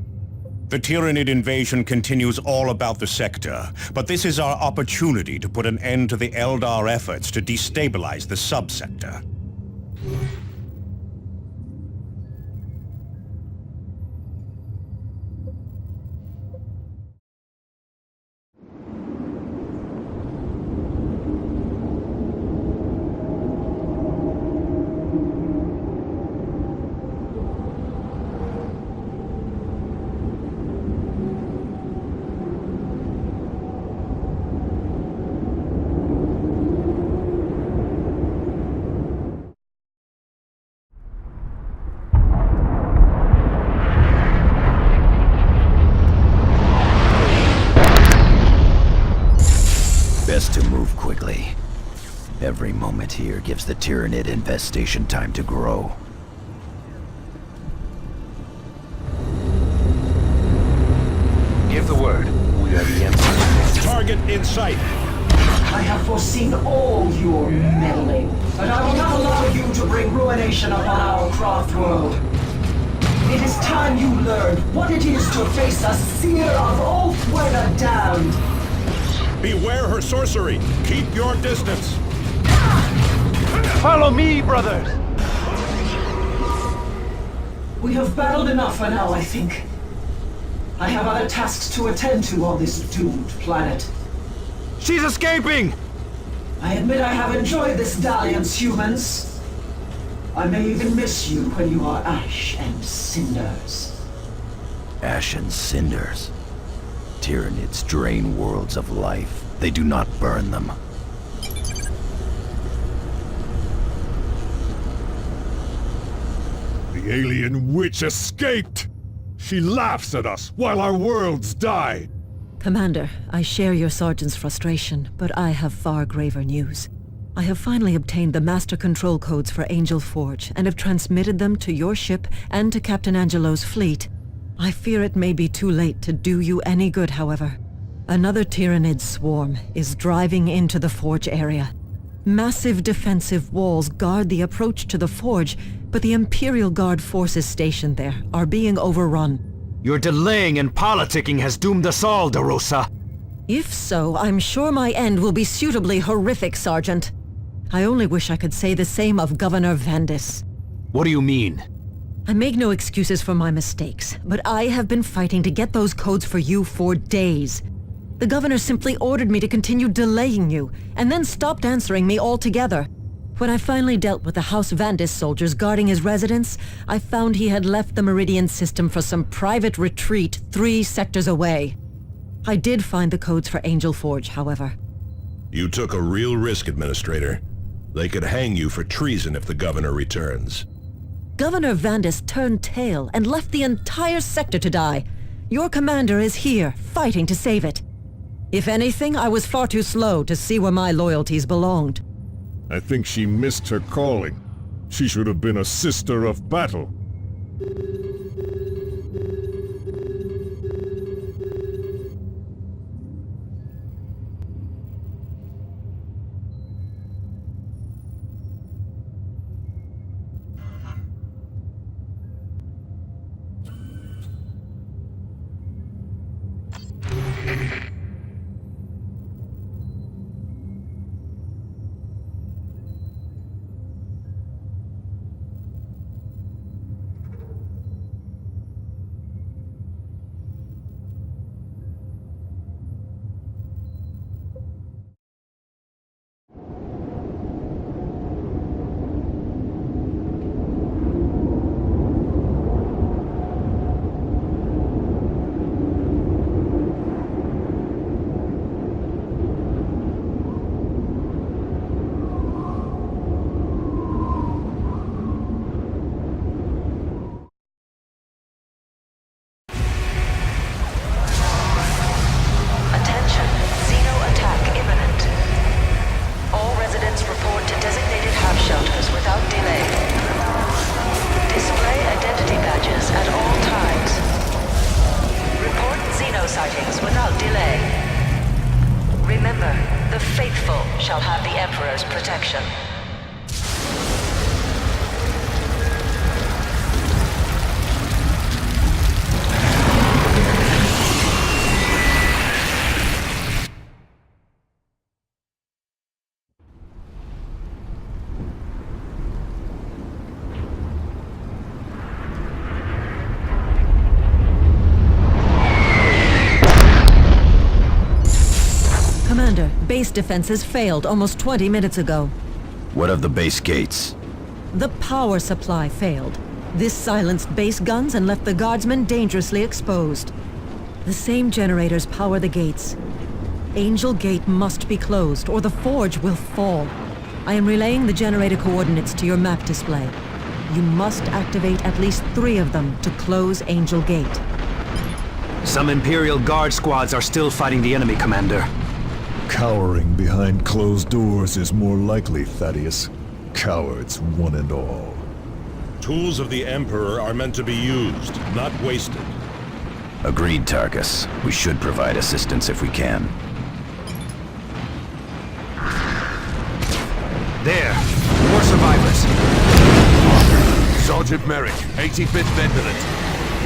The Tyranid invasion continues all about the sector, but this is our opportunity to put an end to the Eldar efforts to destabilize the subsector. Best to move quickly. Every moment here gives the Tyranid infestation time to grow. Give the word. We are the Emperor. Target in sight. I have foreseen all your meddling, but I will not allow you to bring ruination upon our craft world. It is time you learned what it is to face a seer of Ulthwether Damned. Beware her sorcery. Keep your distance. Follow me, brothers! We have battled enough for now, I think. I have other tasks to attend to on this doomed planet. She's escaping! I admit I have enjoyed this dalliance, humans. I may even miss you when you are ash and cinders. Ash and cinders. Tyranids drain worlds of life. They do not burn them. The alien witch escaped! She laughs at us while our worlds die! Commander, I share your sergeant's frustration, but I have far graver news. I have finally obtained the master control codes for Angel Forge and have transmitted them to your ship and to Captain Angelo's fleet. I fear it may be too late to do you any good, however. Another Tyranid swarm is driving into the Forge area. Massive defensive walls guard the approach to the Forge, but the Imperial Guard forces stationed there are being overrun. Your delaying and politicking has doomed us all, DeRosa. If so, I'm sure my end will be suitably horrific, Sergeant. I only wish I could say the same of Governor Vandis. What do you mean? I make no excuses for my mistakes, but I have been fighting to get those codes for you for days. The governor simply ordered me to continue delaying you, and then stopped answering me altogether. When I finally dealt with the House Vandis soldiers guarding his residence, I found he had left the Meridian system for some private retreat 3 sectors away. I did find the codes for Angel Forge, however. You took a real risk, Administrator. They could hang you for treason if the governor returns. Governor Vandis turned tail and left the entire sector to die. Your commander is here, fighting to save it. If anything, I was far too slow to see where my loyalties belonged. I think she missed her calling. She should have been a sister of battle. sightings without delay. Remember, the faithful shall have the Emperor's protection. Commander, base defenses failed almost 20 minutes ago. What of the base gates? The power supply failed. This silenced base guns and left the guardsmen dangerously exposed. The same generators power the gates. Angel Gate must be closed, or the forge will fall. I am relaying the generator coordinates to your map display. You must activate at least 3 of them to close Angel Gate. Some Imperial Guard squads are still fighting the enemy, Commander. Cowering behind closed doors is more likely, Thaddeus. Cowards, one and all. Tools of the Emperor are meant to be used, not wasted. Agreed, Tarkus. We should provide assistance if we can. There! More survivors! Sergeant Merrick, 85th Vendolent.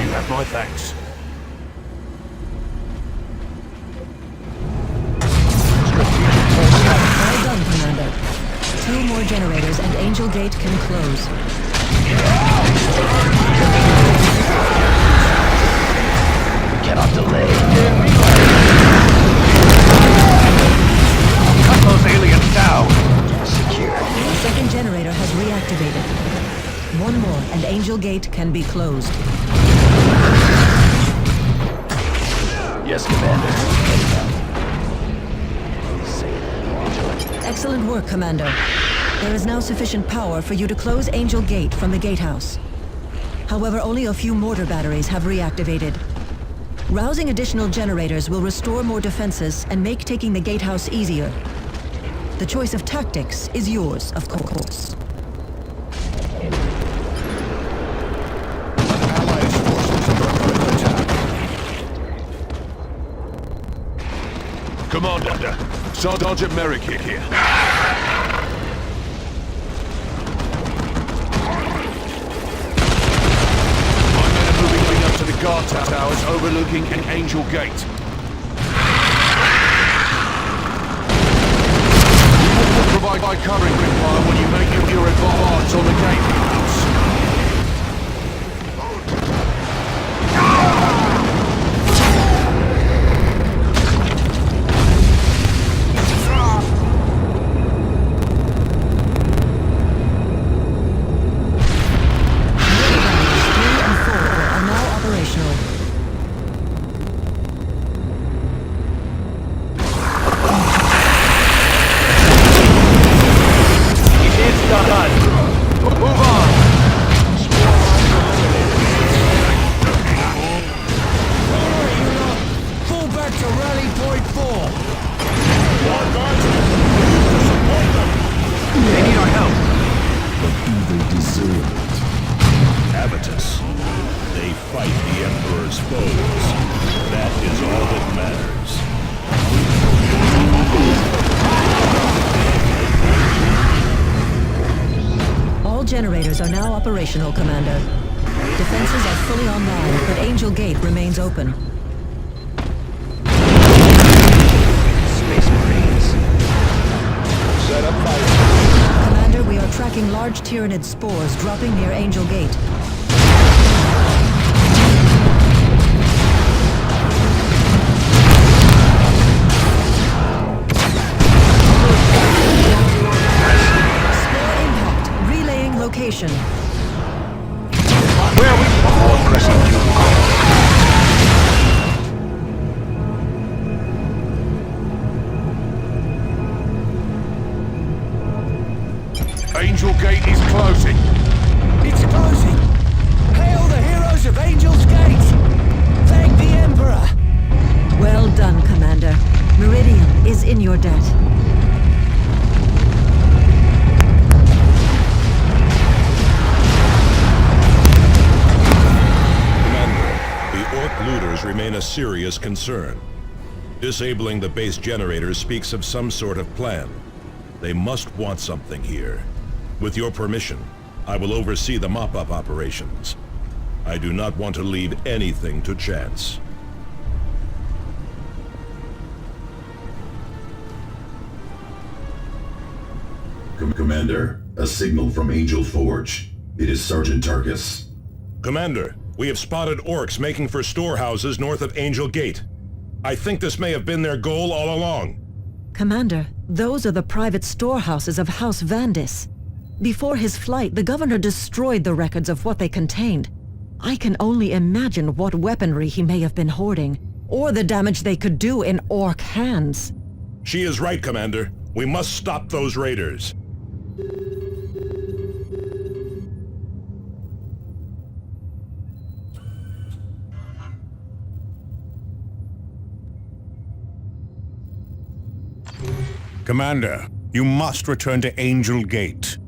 You have my thanks. Well done, Commander. 2 more generators and Angel Gate can close. We cannot delay. Cut those aliens down! Secure. The second generator has reactivated. 1 more and Angel Gate can be closed. Yes, Commander. Excellent work, Commander. There is now sufficient power for you to close Angel Gate from the gatehouse. However, only a few mortar batteries have reactivated. Rousing additional generators will restore more defenses and make taking the gatehouse easier. The choice of tactics is yours, of course. Commander, Sergeant Merrick here. My men are moving up to the guard towers overlooking an Angel Gate. You will provide covering fire when you make your advance on the gatehouse. storehouses are now operational, Commander. Defenses are fully online, but Angel Gate remains open. Space Marines. Set up fire. Commander, we are tracking large Tyranid spores dropping near Angel Gate. Spore impact. Relaying location. Where are we? All pressing you. Angel Gate is closing. It's closing! Hail the heroes of Angel's Gate! Thank the Emperor! Well done, Commander. Meridian is in your debt. Commander, the Orc looters remain a serious concern. Disabling the base generators speaks of some sort of plan. They must want something here. With your permission, I will oversee the mop-up operations. I do not want to leave anything to chance. Commander, a signal from Angel Forge. It is Sergeant Tarkus. Commander, we have spotted orcs making for storehouses north of Angel Gate. I think this may have been their goal all along. Commander, those are the private storehouses of House Vandis. Before his flight, the governor destroyed the records of what they contained. I can only imagine what weaponry he may have been hoarding, or the damage they could do in Orc hands. She is right, Commander. We must stop those raiders. Commander, you must return to Angel Gate.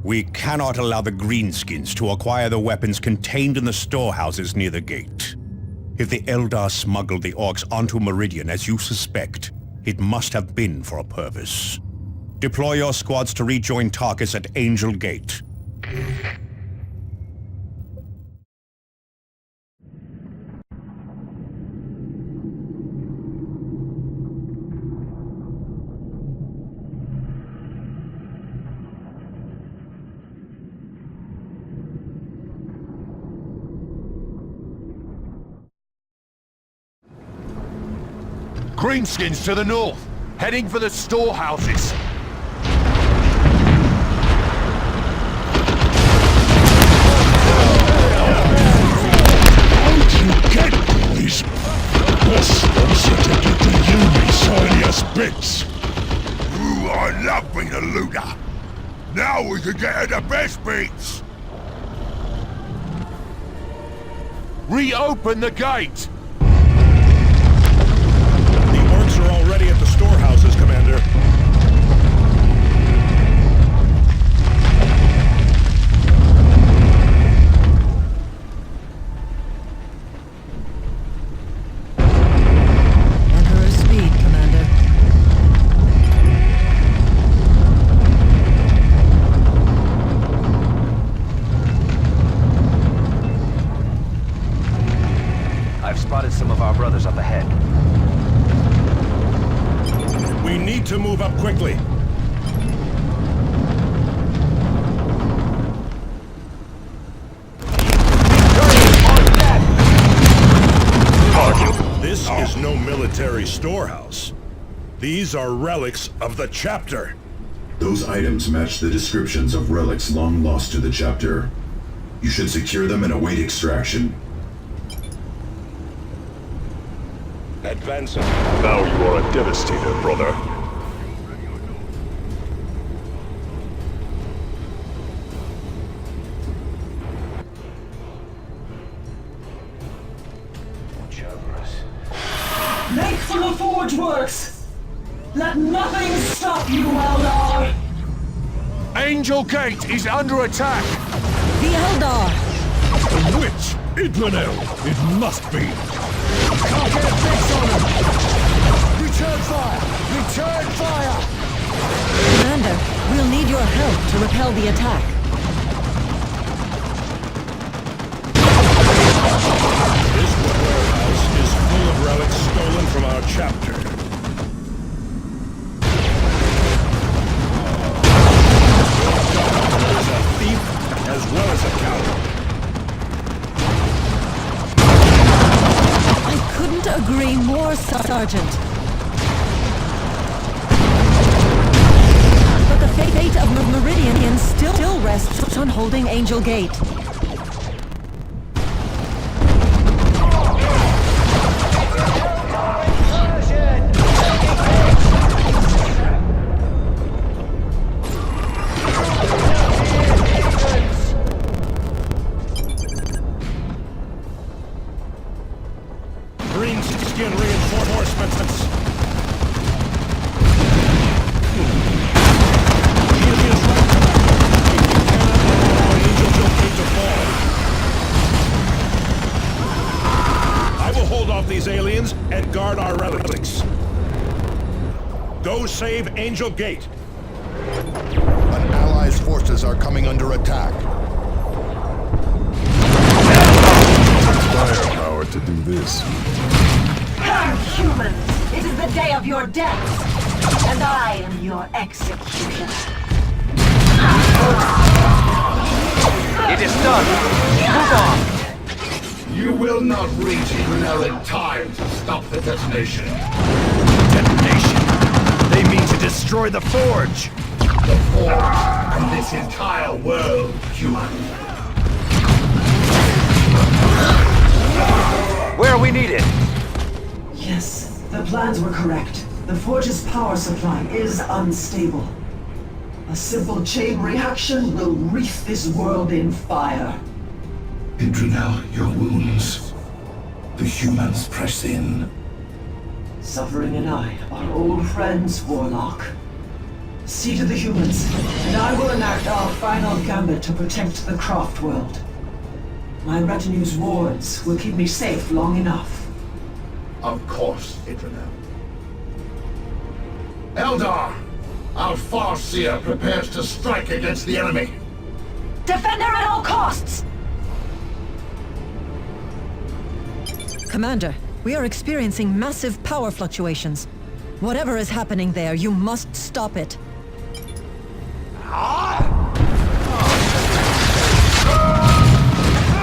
We cannot allow the Greenskins to acquire the weapons contained in the storehouses near the gate. If the Eldar smuggled the Orcs onto Meridian as you suspect, it must have been for a purpose. Deploy your squads to rejoin Tarkus at Angel Gate. Greenskins to the north, heading for the storehouses. How'd you get these? Boss wants you to get to you, me sorriest bits. Ooh, I love being a looter. Now we can get at the best bits. Reopen the gate! The orcs are already at the storehouses, Commander. Emperor's speed, Commander. I've spotted some of our brothers up ahead. We need to move up quickly. This is no military storehouse. These are relics of the chapter. Those items match the descriptions of relics long lost to the chapter. You should secure them and await extraction. Advancing. Now you are a devastator, brother. Make for the Forge Works! Let nothing stop you, Eldar! Angel Gate is under attack! The Eldar! The witch! Idranel! It must be! Can't get a fix on them! Return fire! Return fire! Commander, we'll need your help to repel the attack. be more, Sergeant. But the fate of Meridian still rests on holding Angel Gate. Green-skin reinforcements. I will hold off these aliens and guard our relics. Go save Angel Gate. An ally's forces are coming under attack. Firepower to do this. Come, humans! It is the day of your deaths, and I am your executioner. It is done. Move on. You will not reach Idrenel in time to stop the detonation. Detonation? They mean to destroy the Forge! The Forge and this entire world, human. Where are we needed? Yes, the plans were correct. The Forge's power supply is unstable. A simple chain reaction will wreath this world in fire. Idrenel, your wounds. The humans press in. Suffering and I are old friends, Warlock. See to the humans, and I will enact our final gambit to protect the Craft world. My retinue's wards will keep me safe long enough. Of course, Idrenel. Eldar! Our Farseer prepares to strike against the enemy. Defend her at all costs! Commander, we are experiencing massive power fluctuations. Whatever is happening there, you must stop it.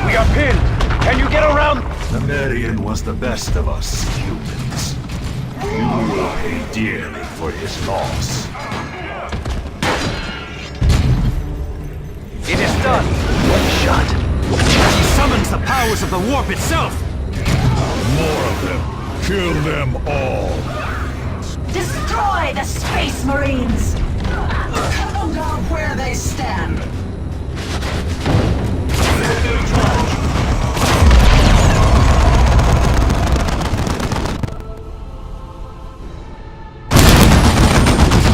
We are pinned. Can you get around? The Meridian was the best of us, humans. You will pay dearly for his loss. It is done. One shot. He summons the powers of the warp itself! More of them. Kill them all. Destroy the Space Marines! Cut them down where they stand!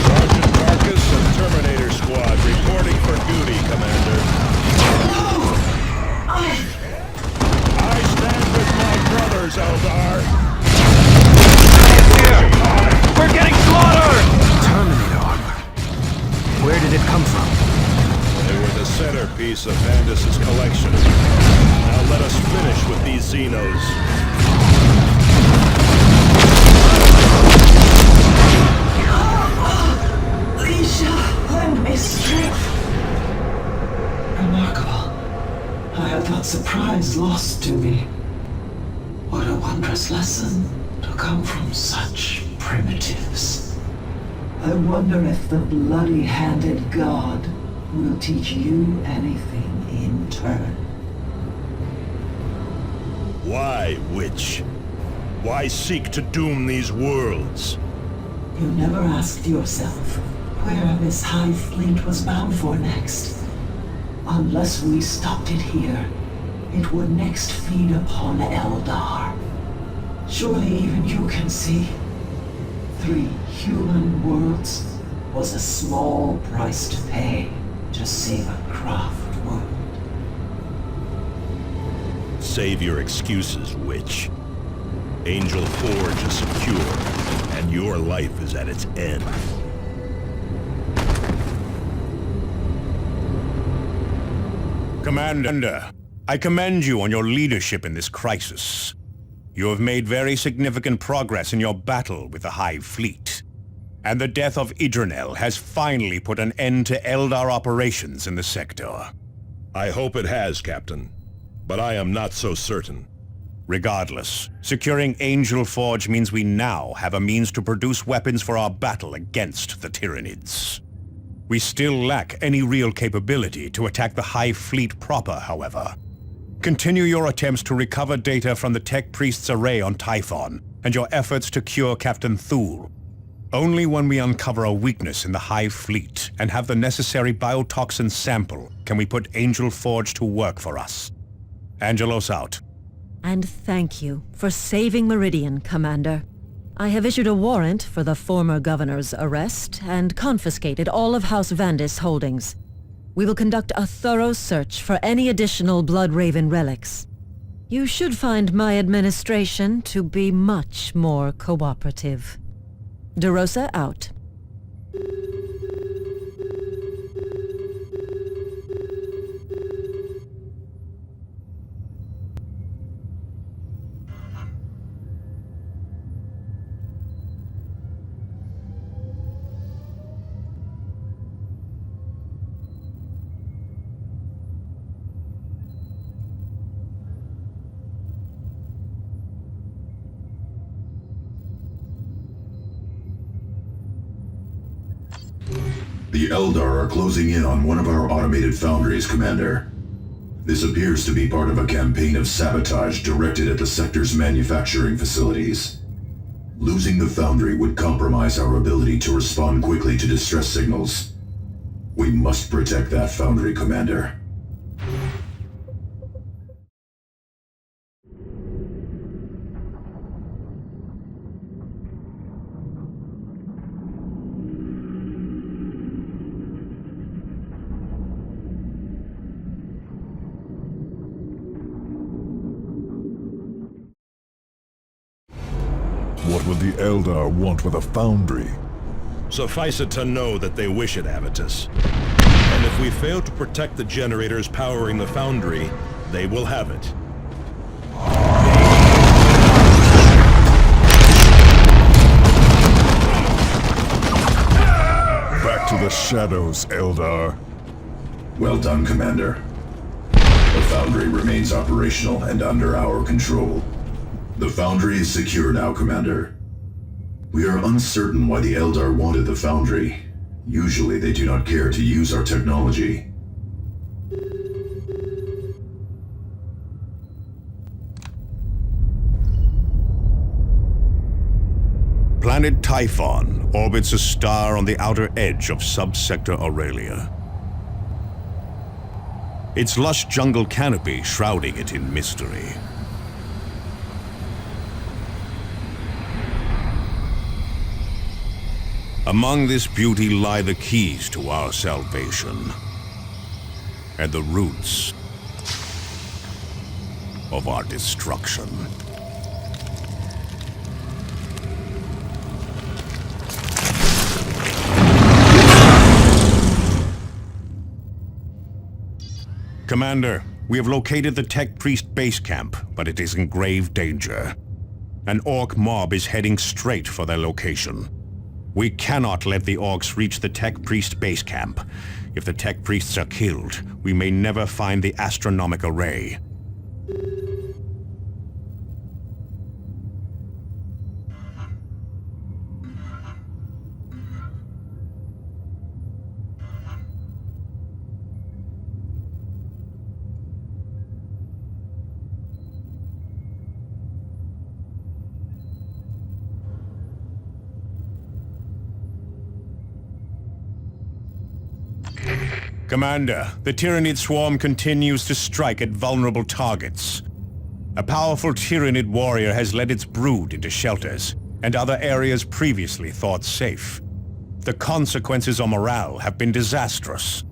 Sergeant Marcus of Terminator Squad reporting for duty, Commander. I stand with my brothers, Eldar. We're getting slaughtered! Terminator armor. Where did it come from? They were the centerpiece of Vandus' collection. Now let us finish with these Xenos. Alicia, lend me strength. Remarkable. I had thought surprise lost to me. What a wondrous lesson to come from such primitives. I wonder if the bloody-handed god will teach you anything in turn. Why, witch? Why seek to doom these worlds? You never asked yourself where this Hive fleet was bound for next. Unless we stopped it here, it would next feed upon Eldar. Surely even you can see. 3 human worlds was a small price to pay to save a Craft world. Save your excuses, witch. Angel Forge is secure, and your life is at its end. Commander, I commend you on your leadership in this crisis. You have made very significant progress in your battle with the Hive fleet. And the death of Idrenel has finally put an end to Eldar operations in the sector. I hope it has, Captain. But I am not so certain. Regardless, securing Angel Forge means we now have a means to produce weapons for our battle against the Tyranids. We still lack any real capability to attack the High Fleet proper, however. Continue your attempts to recover data from the Tech Priest's array on Typhon, and your efforts to cure Captain Thule. Only when we uncover a weakness in the High Fleet and have the necessary biotoxin sample can we put Angel Forge to work for us. Angelos out. And thank you for saving Meridian, Commander. I have issued a warrant for the former governor's arrest and confiscated all of House Vandis' holdings. We will conduct a thorough search for any additional Bloodraven relics. You should find my administration to be much more cooperative. DeRosa out. The Eldar are closing in on one of our automated foundries, Commander. This appears to be part of a campaign of sabotage directed at the sector's manufacturing facilities. Losing the foundry would compromise our ability to respond quickly to distress signals. We must protect that foundry, Commander. What would the Eldar want with a foundry? Suffice it to know that they wish it, Avitus. And if we fail to protect the generators powering the foundry, they will have it. Back to the shadows, Eldar. Well done, Commander. The foundry remains operational and under our control. The foundry is secure now, Commander. We are uncertain why the Eldar wanted the foundry. Usually they do not care to use our technology. Planet Typhon orbits a star on the outer edge of subsector Aurelia. Its lush jungle canopy shrouding it in mystery. Among this beauty lie the keys to our salvation, and the roots of our destruction. Commander, we have located the Tech Priest base camp, but it is in grave danger. An Orc mob is heading straight for their location. We cannot let the Orcs reach the Tech Priest base camp. If the Tech Priests are killed, we may never find the astronomic array. Commander, the Tyranid swarm continues to strike at vulnerable targets. A powerful Tyranid warrior has led its brood into shelters and other areas previously thought safe. The consequences on morale have been disastrous.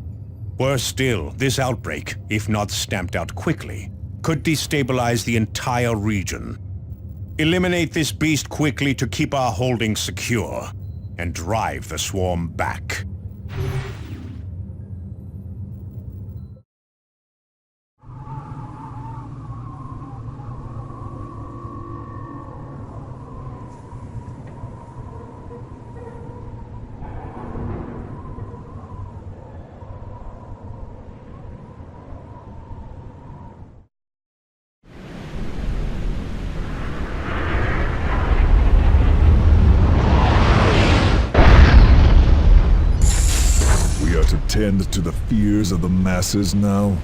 Worse still, this outbreak, if not stamped out quickly, could destabilize the entire region. Eliminate this beast quickly to keep our holdings secure and drive the swarm back. tend to the fears of the masses now?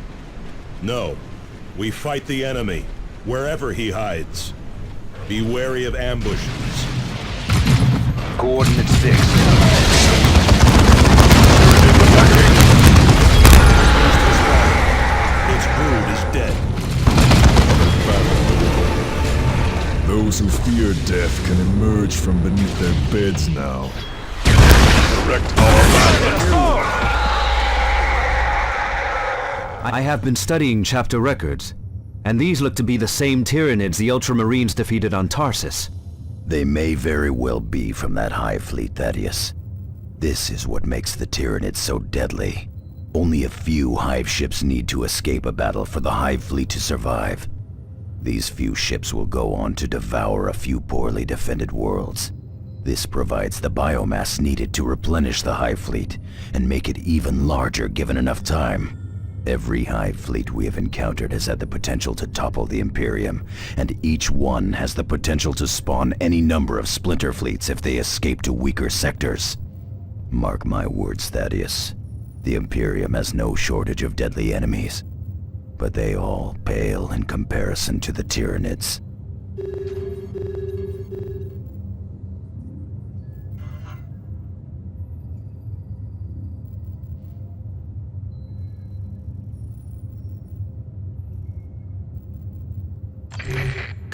No. We fight the enemy, wherever he hides. Be wary of ambushes. Coordinates fixed. Its brood is dead. Those who fear death can emerge from beneath their beds now. Direct our I have been studying chapter records, and these look to be the same Tyranids the Ultramarines defeated on Tarsus. They may very well be from that Hive fleet, Thaddeus. This is what makes the Tyranids so deadly. Only a few Hive ships need to escape a battle for the Hive fleet to survive. These few ships will go on to devour a few poorly defended worlds. This provides the biomass needed to replenish the Hive fleet, and make it even larger given enough time. Every Hive fleet we have encountered has had the potential to topple the Imperium, and each one has the potential to spawn any number of splinter fleets if they escape to weaker sectors. Mark my words, Thaddeus. The Imperium has no shortage of deadly enemies, but they all pale in comparison to the Tyranids.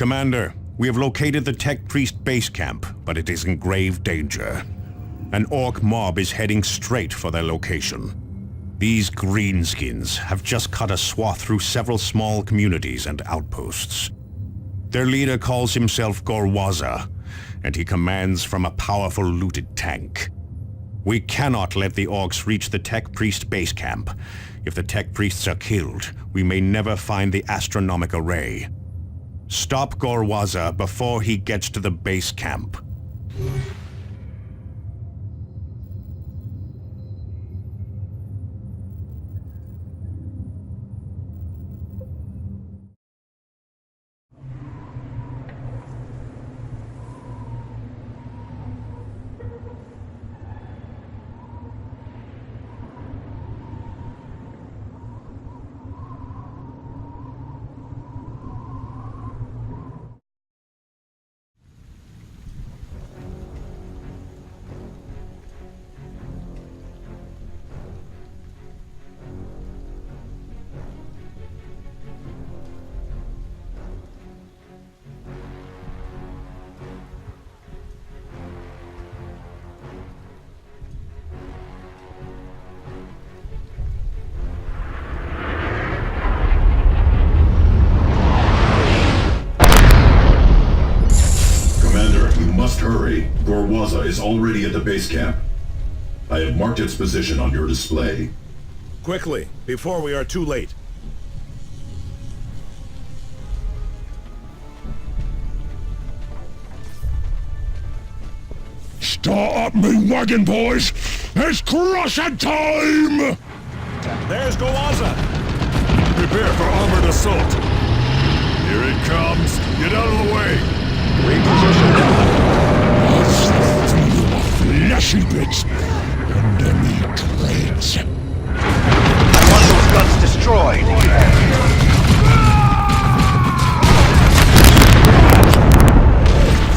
Commander, we have located the Tech Priest base camp, but it is in grave danger. An orc mob is heading straight for their location. These greenskins have just cut a swath through several small communities and outposts. Their leader calls himself Gorwaza, and he commands from a powerful looted tank. We cannot let the orcs reach the Tech Priest base camp. If the Tech Priests are killed, we may never find the astronomic array. Stop Gorwaza before he gets to the base camp. Hurry, Gorwaza is already at the base camp. I have marked its position on your display. Quickly, before we are too late. Start up me wagon, boys! It's crossing time! There's Gorwaza! Prepare for armored assault! Here it comes! Get out of the way! Reposition! Fleshy bits underneath dreads. I want those guns destroyed.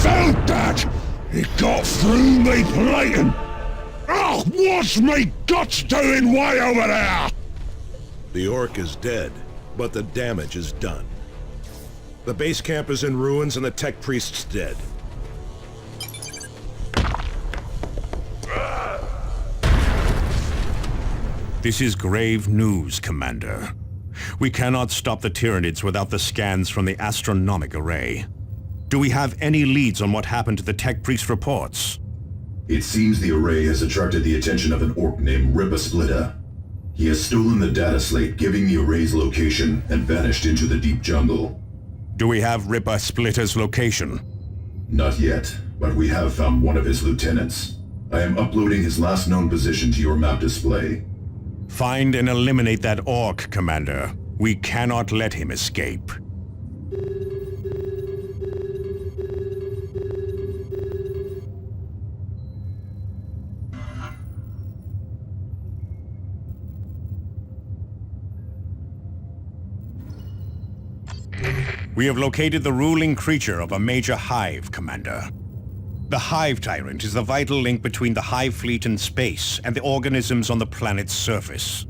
Felt that! It got through me plating! Oh, what's me guts doing way over there? The orc is dead, but the damage is done. The base camp is in ruins and the Tech Priest's dead. This is grave news, Commander. We cannot stop the Tyranids without the scans from the astronomic array. Do we have any leads on what happened to the Tech Priest reports? It seems the array has attracted the attention of an orc named Rippa Splitta. He has stolen the data slate, giving the array's location, and vanished into the deep jungle. Do we have Rippa Splitta's location? Not yet, but we have found one of his lieutenants. I am uploading his last known position to your map display. Find and eliminate that orc, Commander. We cannot let him escape. We have located the ruling creature of a major hive, Commander. The Hive Tyrant is the vital link between the Hive fleet in space and the organisms on the planet's surface.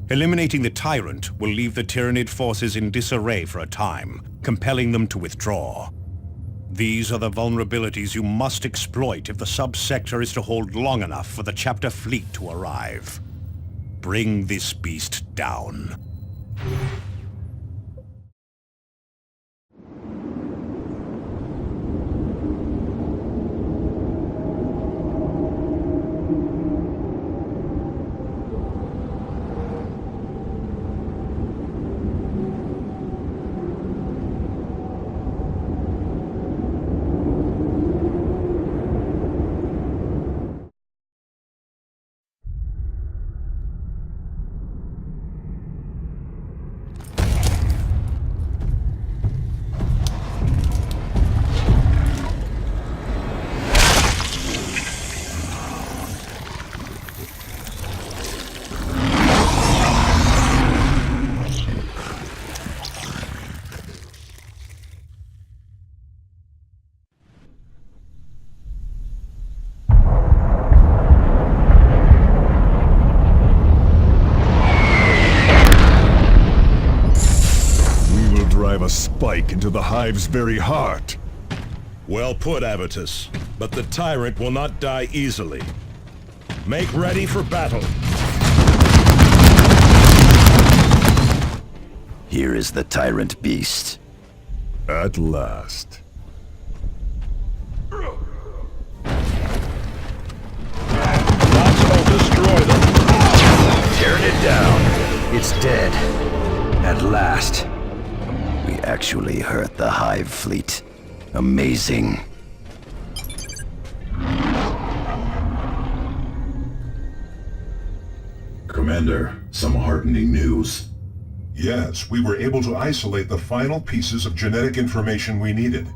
Eliminating the Tyrant will leave the Tyranid forces in disarray for a time, compelling them to withdraw. These are the vulnerabilities you must exploit if the subsector is to hold long enough for the Chapter fleet to arrive. Bring this beast down. A spike into the Hive's very heart. Well put, Avitus. But the Tyrant will not die easily. Make ready for battle. Here is the Tyrant beast. At last. Not so destroy them. Tearing it down. It's dead. At last. We actually hurt the Hive fleet. Amazing. Commander, some heartening news. Yes, we were able to isolate the final pieces of genetic information we needed.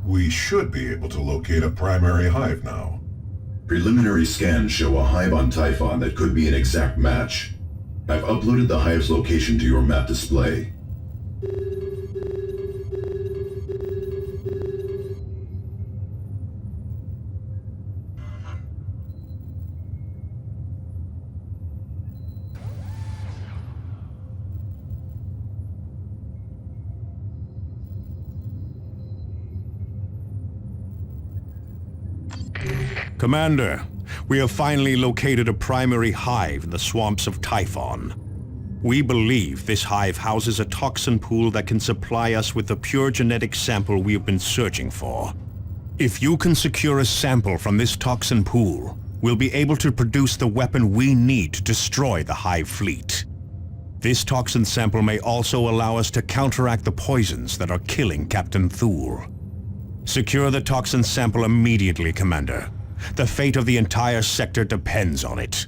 We should be able to locate a primary hive now. Preliminary scans show a hive on Typhon that could be an exact match. I've uploaded the hive's location to your map display. Commander, we have finally located a primary hive in the swamps of Typhon. We believe this hive houses a toxin pool that can supply us with the pure genetic sample we have been searching for. If you can secure a sample from this toxin pool, we'll be able to produce the weapon we need to destroy the hive fleet. This toxin sample may also allow us to counteract the poisons that are killing Captain Thule. Secure the toxin sample immediately, Commander. The fate of the entire sector depends on it.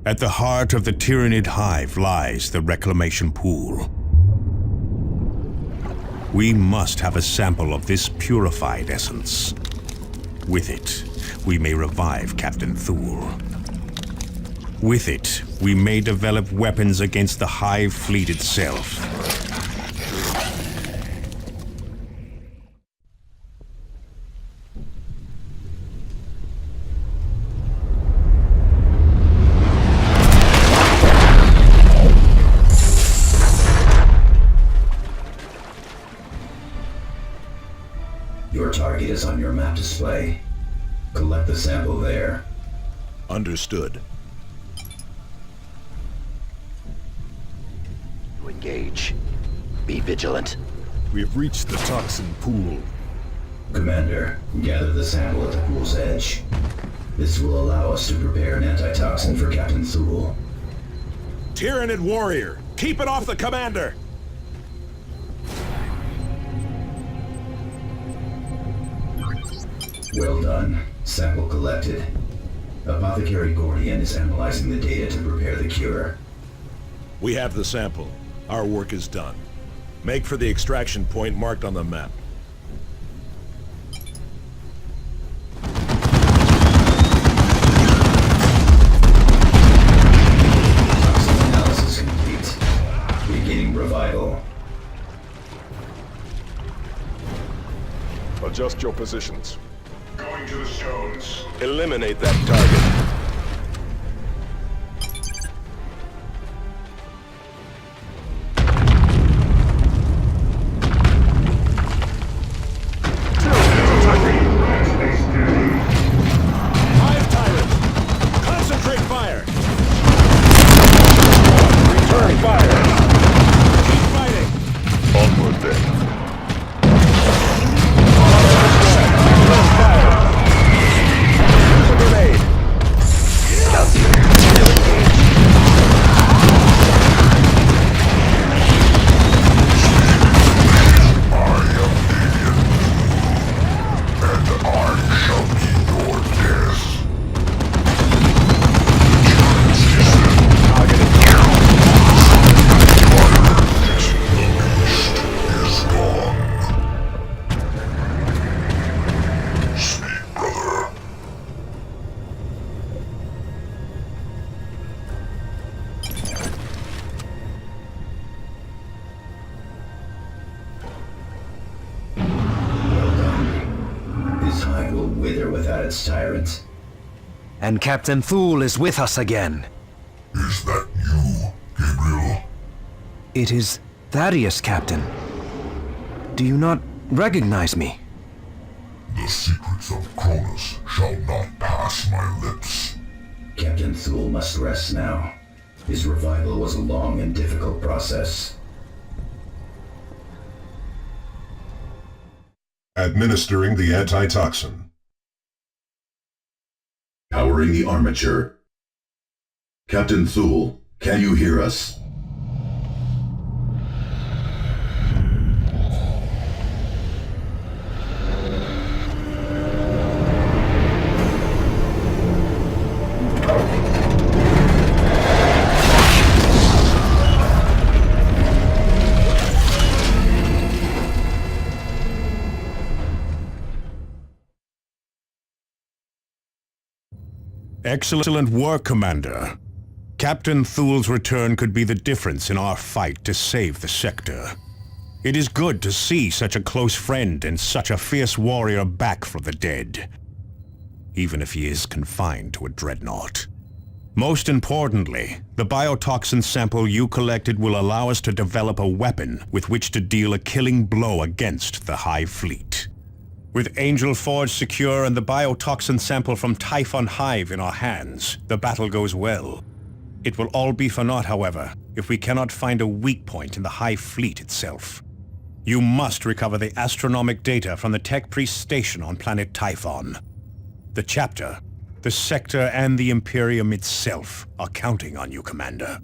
At the heart of the Tyranid hive lies the reclamation pool. We must have a sample of this purified essence. With it, we may revive Captain Thule. With it, we may develop weapons against the hive fleet itself. Your target is on your map display. Collect the sample there. Understood. Engage. Be vigilant. We have reached the toxin pool. Commander, gather the sample at the pool's edge. This will allow us to prepare an antitoxin for Captain Thule. Tyranid warrior, keep it off the commander! Well done. Sample collected. Apothecary Gordian is analyzing the data to prepare the cure. We have the sample. Our work is done. Make for the extraction point marked on the map. Toxin analysis complete. Beginning revival. Adjust your positions. Going to the stones. Eliminate that target. Hive tyrant! Concentrate fire! Return fire! Keep fighting! Onward then. Return fire! Use a grenade! Without its tyrant. And Captain Thule is with us again. Is that you, Gabriel? It is Thaddeus, Captain. Do you not recognize me? The secrets of Cronus shall not pass my lips. Captain Thule must rest now. His revival was a long and difficult process. Administering the antitoxin. Powering the armature. Captain Thule, can you hear us? Excellent work, Commander. Captain Thule's return could be the difference in our fight to save the sector. It is good to see such a close friend and such a fierce warrior back from the dead, even if he is confined to a dreadnought. Most importantly, the biotoxin sample you collected will allow us to develop a weapon with which to deal a killing blow against the Hive Fleet. With Angel Forge secure and the biotoxin sample from Typhon Hive in our hands, the battle goes well. It will all be for naught, however, if we cannot find a weak point in the Hive Fleet itself. You must recover the astronomic data from the Tech Priest station on planet Typhon. The chapter, the sector, and the Imperium itself are counting on you, Commander.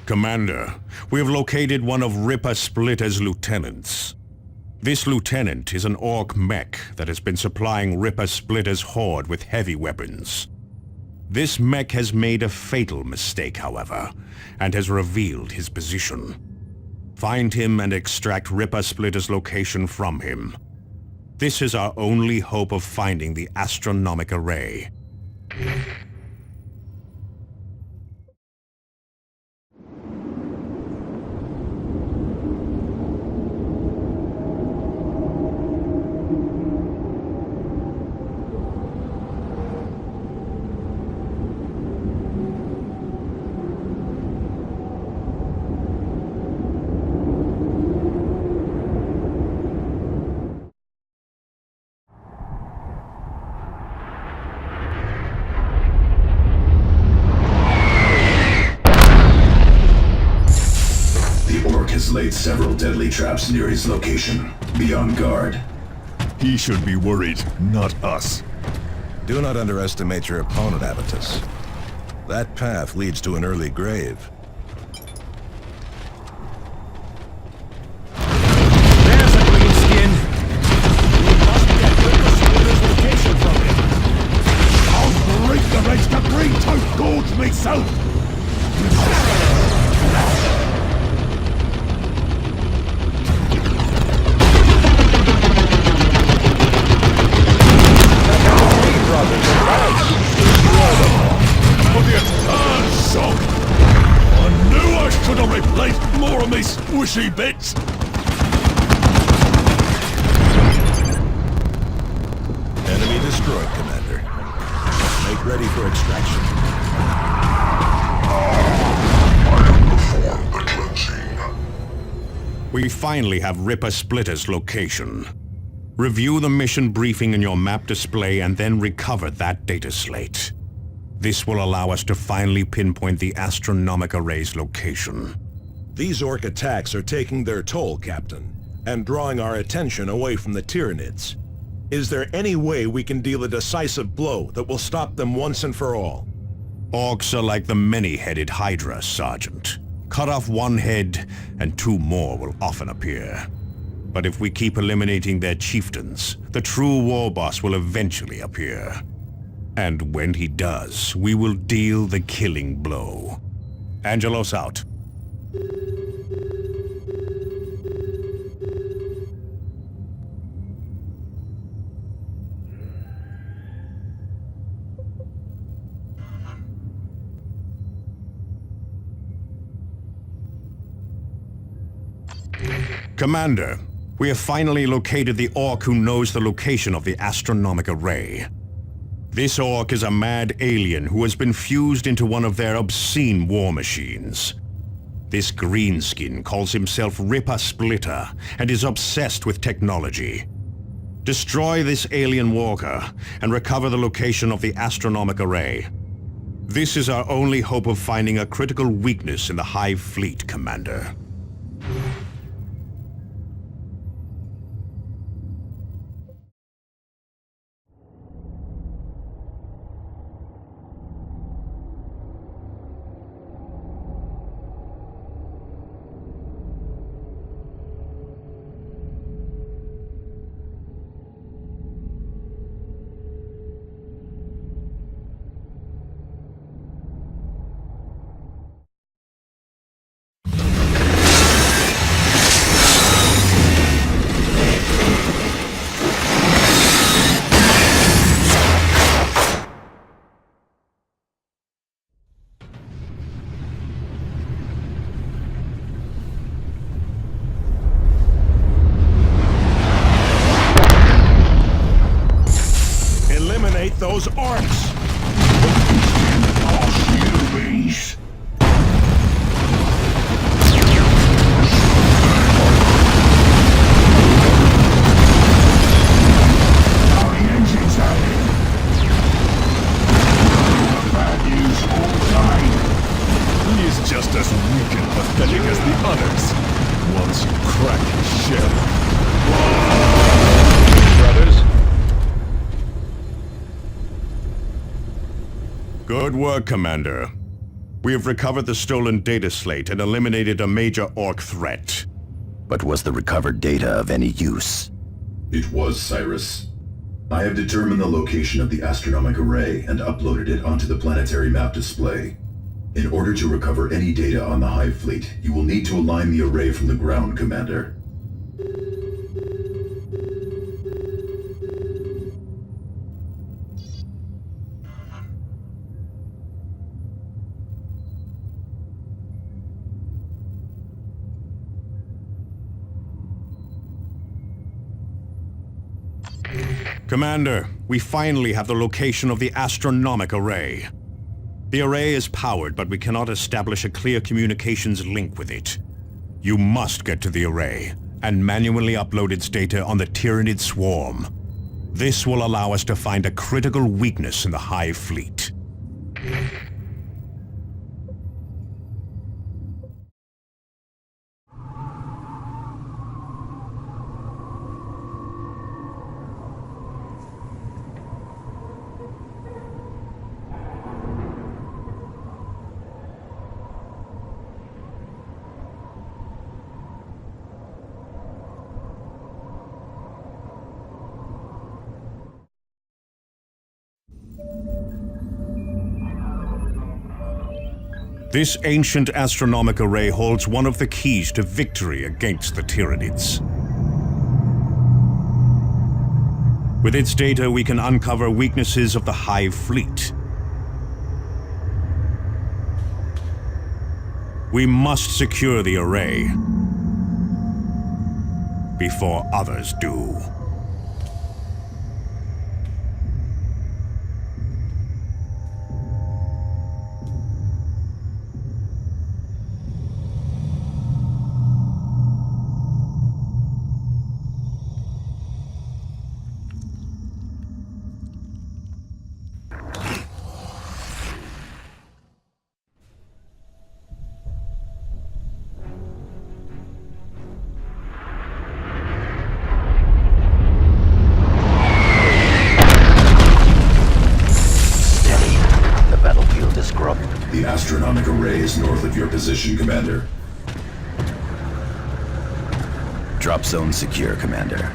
Commander, we have located one of Ripper Splitter's lieutenants. This lieutenant is an orc mech that has been supplying Ripper Splitter's horde with heavy weapons. This mech has made a fatal mistake, however, and has revealed his position. Find him and extract Ripper Splitter's location from him. This is our only hope of finding the astronomic array. laid several deadly traps near his location. Be on guard. He should be worried, not us. Do not underestimate your opponent, Avitus. That path leads to an early grave. There's a greenskin! We must get the Splitter's location from him! I'll break the rest of Green Toast Gorge myself! Shock! I knew I should have replaced more of me squishy bits! Enemy destroyed, Commander. Make ready for extraction. Perform the cleansing. We finally have Ripper Splitter's location. Review the mission briefing in your map display and then recover that data slate. This will allow us to finally pinpoint the astronomic array's location. These Orc attacks are taking their toll, Captain, and drawing our attention away from the Tyranids. Is there any way we can deal a decisive blow that will stop them once and for all? Orcs are like the many-headed Hydra, Sergeant. Cut off one head, and two more will often appear. But if we keep eliminating their chieftains, the true war boss will eventually appear. And when he does, we will deal the killing blow. Angelos out. Commander, we have finally located the Orc who knows the location of the astronomic array. This Orc is a mad alien who has been fused into one of their obscene war machines. This greenskin calls himself Ripper Splitter and is obsessed with technology. Destroy this alien walker and recover the location of the astronomic array. This is our only hope of finding a critical weakness in the Hive Fleet, Commander. Those orcs! He is just as weak and pathetic as the others. Once you crack his shell. Brothers? Good work, Commander. We have recovered the stolen data slate and eliminated a major Orc threat. But was the recovered data of any use? It was, Cyrus. I have determined the location of the astronomic array and uploaded it onto the planetary map display. In order to recover any data on the Hive Fleet, you will need to align the array from the ground, Commander. Commander, we finally have the location of the astronomic array. The array is powered, but we cannot establish a clear communications link with it. You must get to the array and manually upload its data on the Tyranid swarm. This will allow us to find a critical weakness in the Hive Fleet. This ancient astronomic array holds one of the keys to victory against the Tyranids. With its data, we can uncover weaknesses of the Hive fleet. We must secure the array before others do. The astronomic array is north of your position, Commander. Drop zone secure, Commander.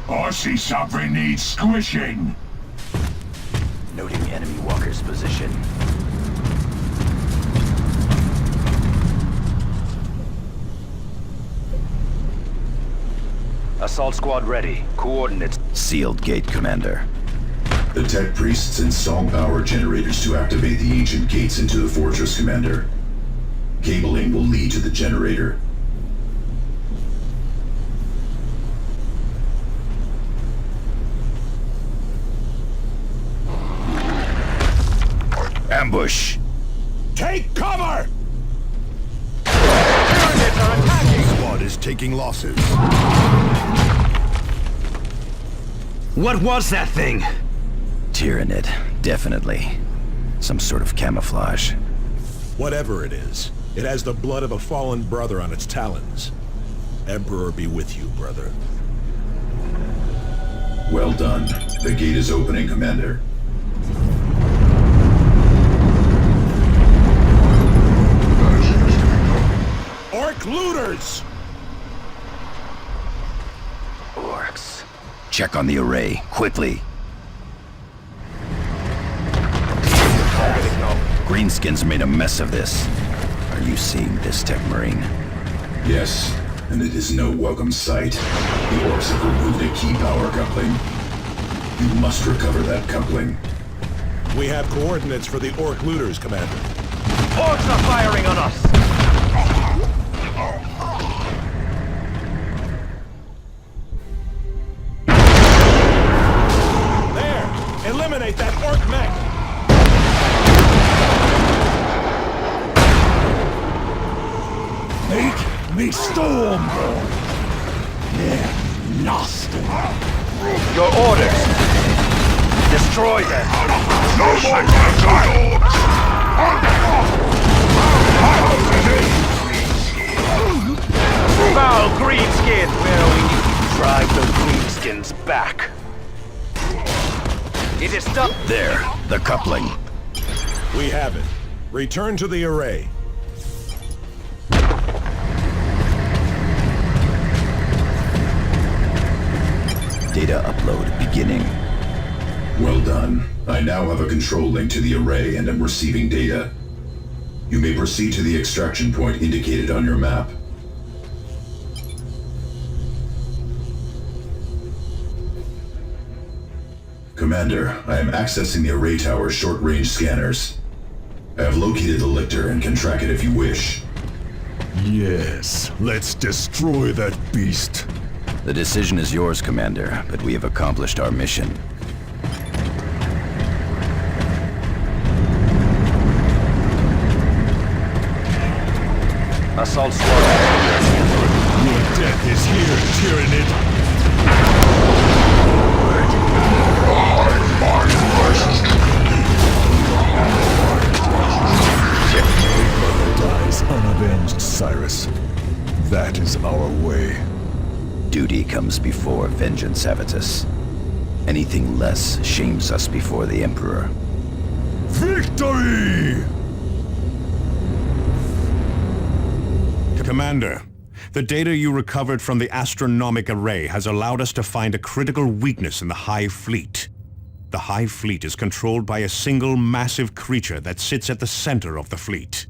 I see something needs squishing. Noting enemy walker's position. Assault squad ready. Coordinates. Sealed gate, Commander. The tech priests install power generators to activate the ancient gates into the fortress, Commander. Cabling will lead to the generator. Ambush! Take cover! Squad is taking losses. What was that thing? Tyranid, definitely. Some sort of camouflage. Whatever it is, it has the blood of a fallen brother on its talons. Emperor be with you, brother. Well done. The gate is opening, Commander. Orc looters! Orcs. Check on the array, quickly. Greenskins made a mess of this. Are you seeing this, Tech Marine? Yes, and it is no welcome sight. The orcs have removed a key power coupling. You must recover that coupling. We have coordinates for the Orc looters, Commander. Orcs are firing on us! There! Eliminate that Orc mech! Make me Stormborn! They're nasty. Your orders! Destroy them! No more orcs! Foul greenskin! Well, we need to drive the greenskins back. It is done. There, the coupling. We have it. Return to the array. Data upload beginning. Well done. I now have a control link to the array and am receiving data. You may proceed to the extraction point indicated on your map. Commander, I am accessing the array tower's short-range scanners. I have located the lictor and can track it if you wish. Yes, let's destroy that beast. The decision is yours, Commander, but we have accomplished our mission. Assault squad. Your death is here, Tyranid. Dies unavenged, Cyrus. That is our way. Duty comes before vengeance, Avitus. Anything less shames us before the Emperor. Victory! Commander, The data you recovered from the astronomic array has allowed us to find a critical weakness in the Hive Fleet. The Hive Fleet is controlled by a single massive creature that sits at the center of the fleet.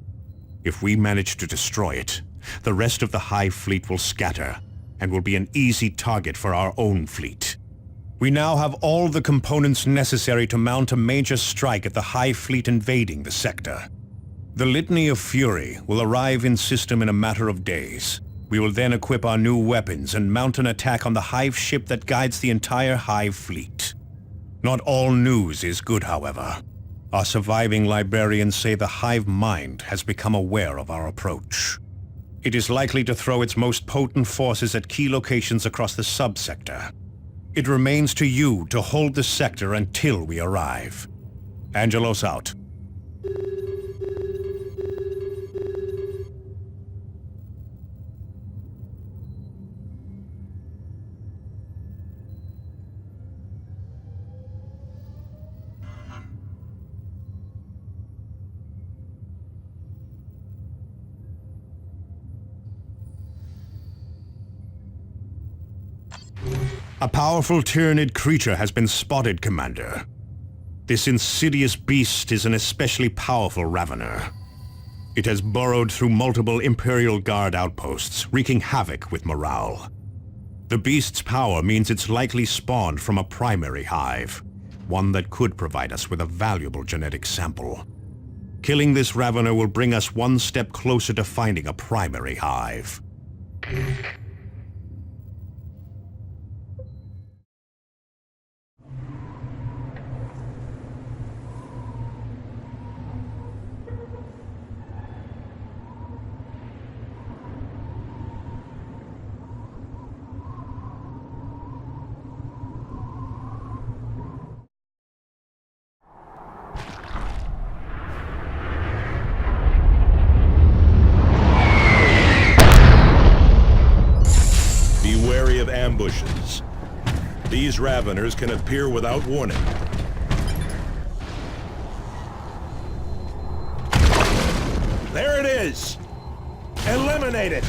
If we manage to destroy it, the rest of the Hive Fleet will scatter and will be an easy target for our own fleet. We now have all the components necessary to mount a major strike at the Hive Fleet invading the sector. The Litany of Fury will arrive in system in a matter of days. We will then equip our new weapons and mount an attack on the Hive ship that guides the entire Hive Fleet. Not all news is good, however. Our surviving librarians say the Hive Mind has become aware of our approach. It is likely to throw its most potent forces at key locations across the subsector. It remains to you to hold the sector until we arrive. Angelos out. A powerful Tyranid creature has been spotted, Commander. This insidious beast is an especially powerful Ravener. It has burrowed through multiple Imperial Guard outposts, wreaking havoc with morale. The beast's power means it's likely spawned from a primary hive, one that could provide us with a valuable genetic sample. Killing this Ravener will bring us one step closer to finding a primary hive. Ambushes. These Raveners can appear without warning. There it is! Eliminate it!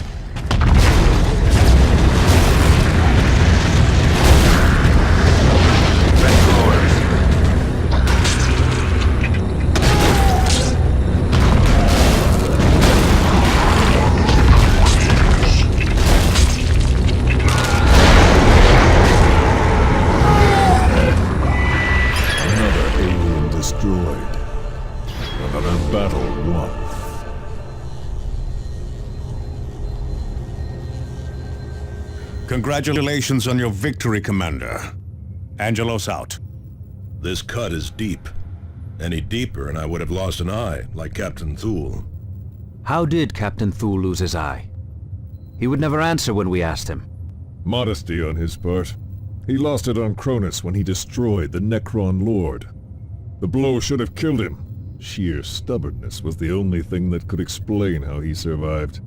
Congratulations on your victory, Commander. Angelos out. This cut is deep. Any deeper and I would have lost an eye, like Captain Thule. How did Captain Thule lose his eye? He would never answer when we asked him. Modesty on his part. He lost it on Cronus when he destroyed the Necron Lord. The blow should have killed him. Sheer stubbornness was the only thing that could explain how he survived.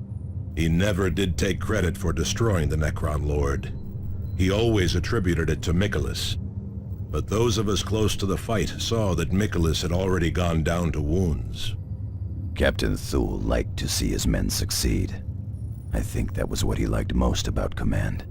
He never did take credit for destroying the Necron Lord. He always attributed it to Michaelis. But those of us close to the fight saw that Michaelis had already gone down to wounds. Captain Thule liked to see his men succeed. I think that was what he liked most about command.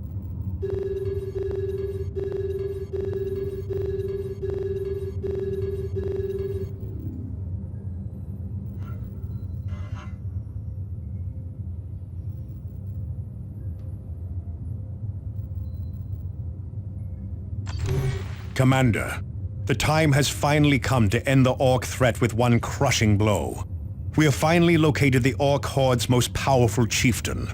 Commander, the time has finally come to end the Orc threat with one crushing blow. We have finally located the Orc Horde's most powerful chieftain.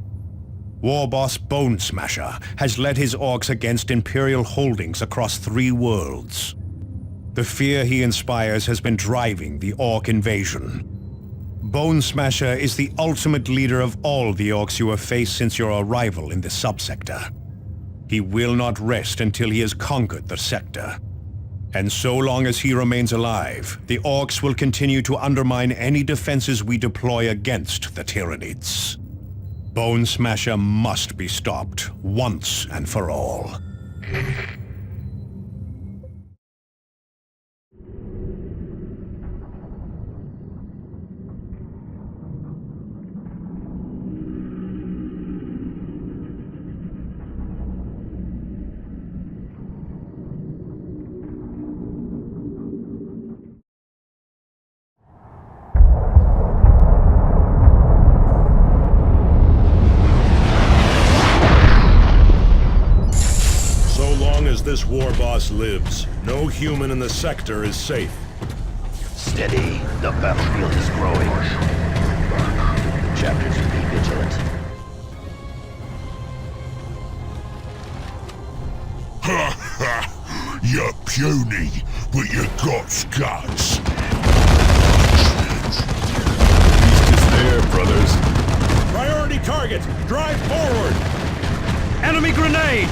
War boss Bone Smasher has led his Orcs against Imperial holdings across 3 worlds. The fear he inspires has been driving the Orc invasion. Bone Smasher is the ultimate leader of all the Orcs you have faced since your arrival in the subsector. He will not rest until he has conquered the sector. And so long as he remains alive, the Orcs will continue to undermine any defenses we deploy against the Tyranids. Bone Smasher must be stopped, once and for all. this war boss lives, no human in the sector is safe. Steady. The battlefield is growing. The chapter should be vigilant. Ha ha! You're puny, but you got guts. Beast is there, brothers. Priority target! Drive forward! Enemy grenade!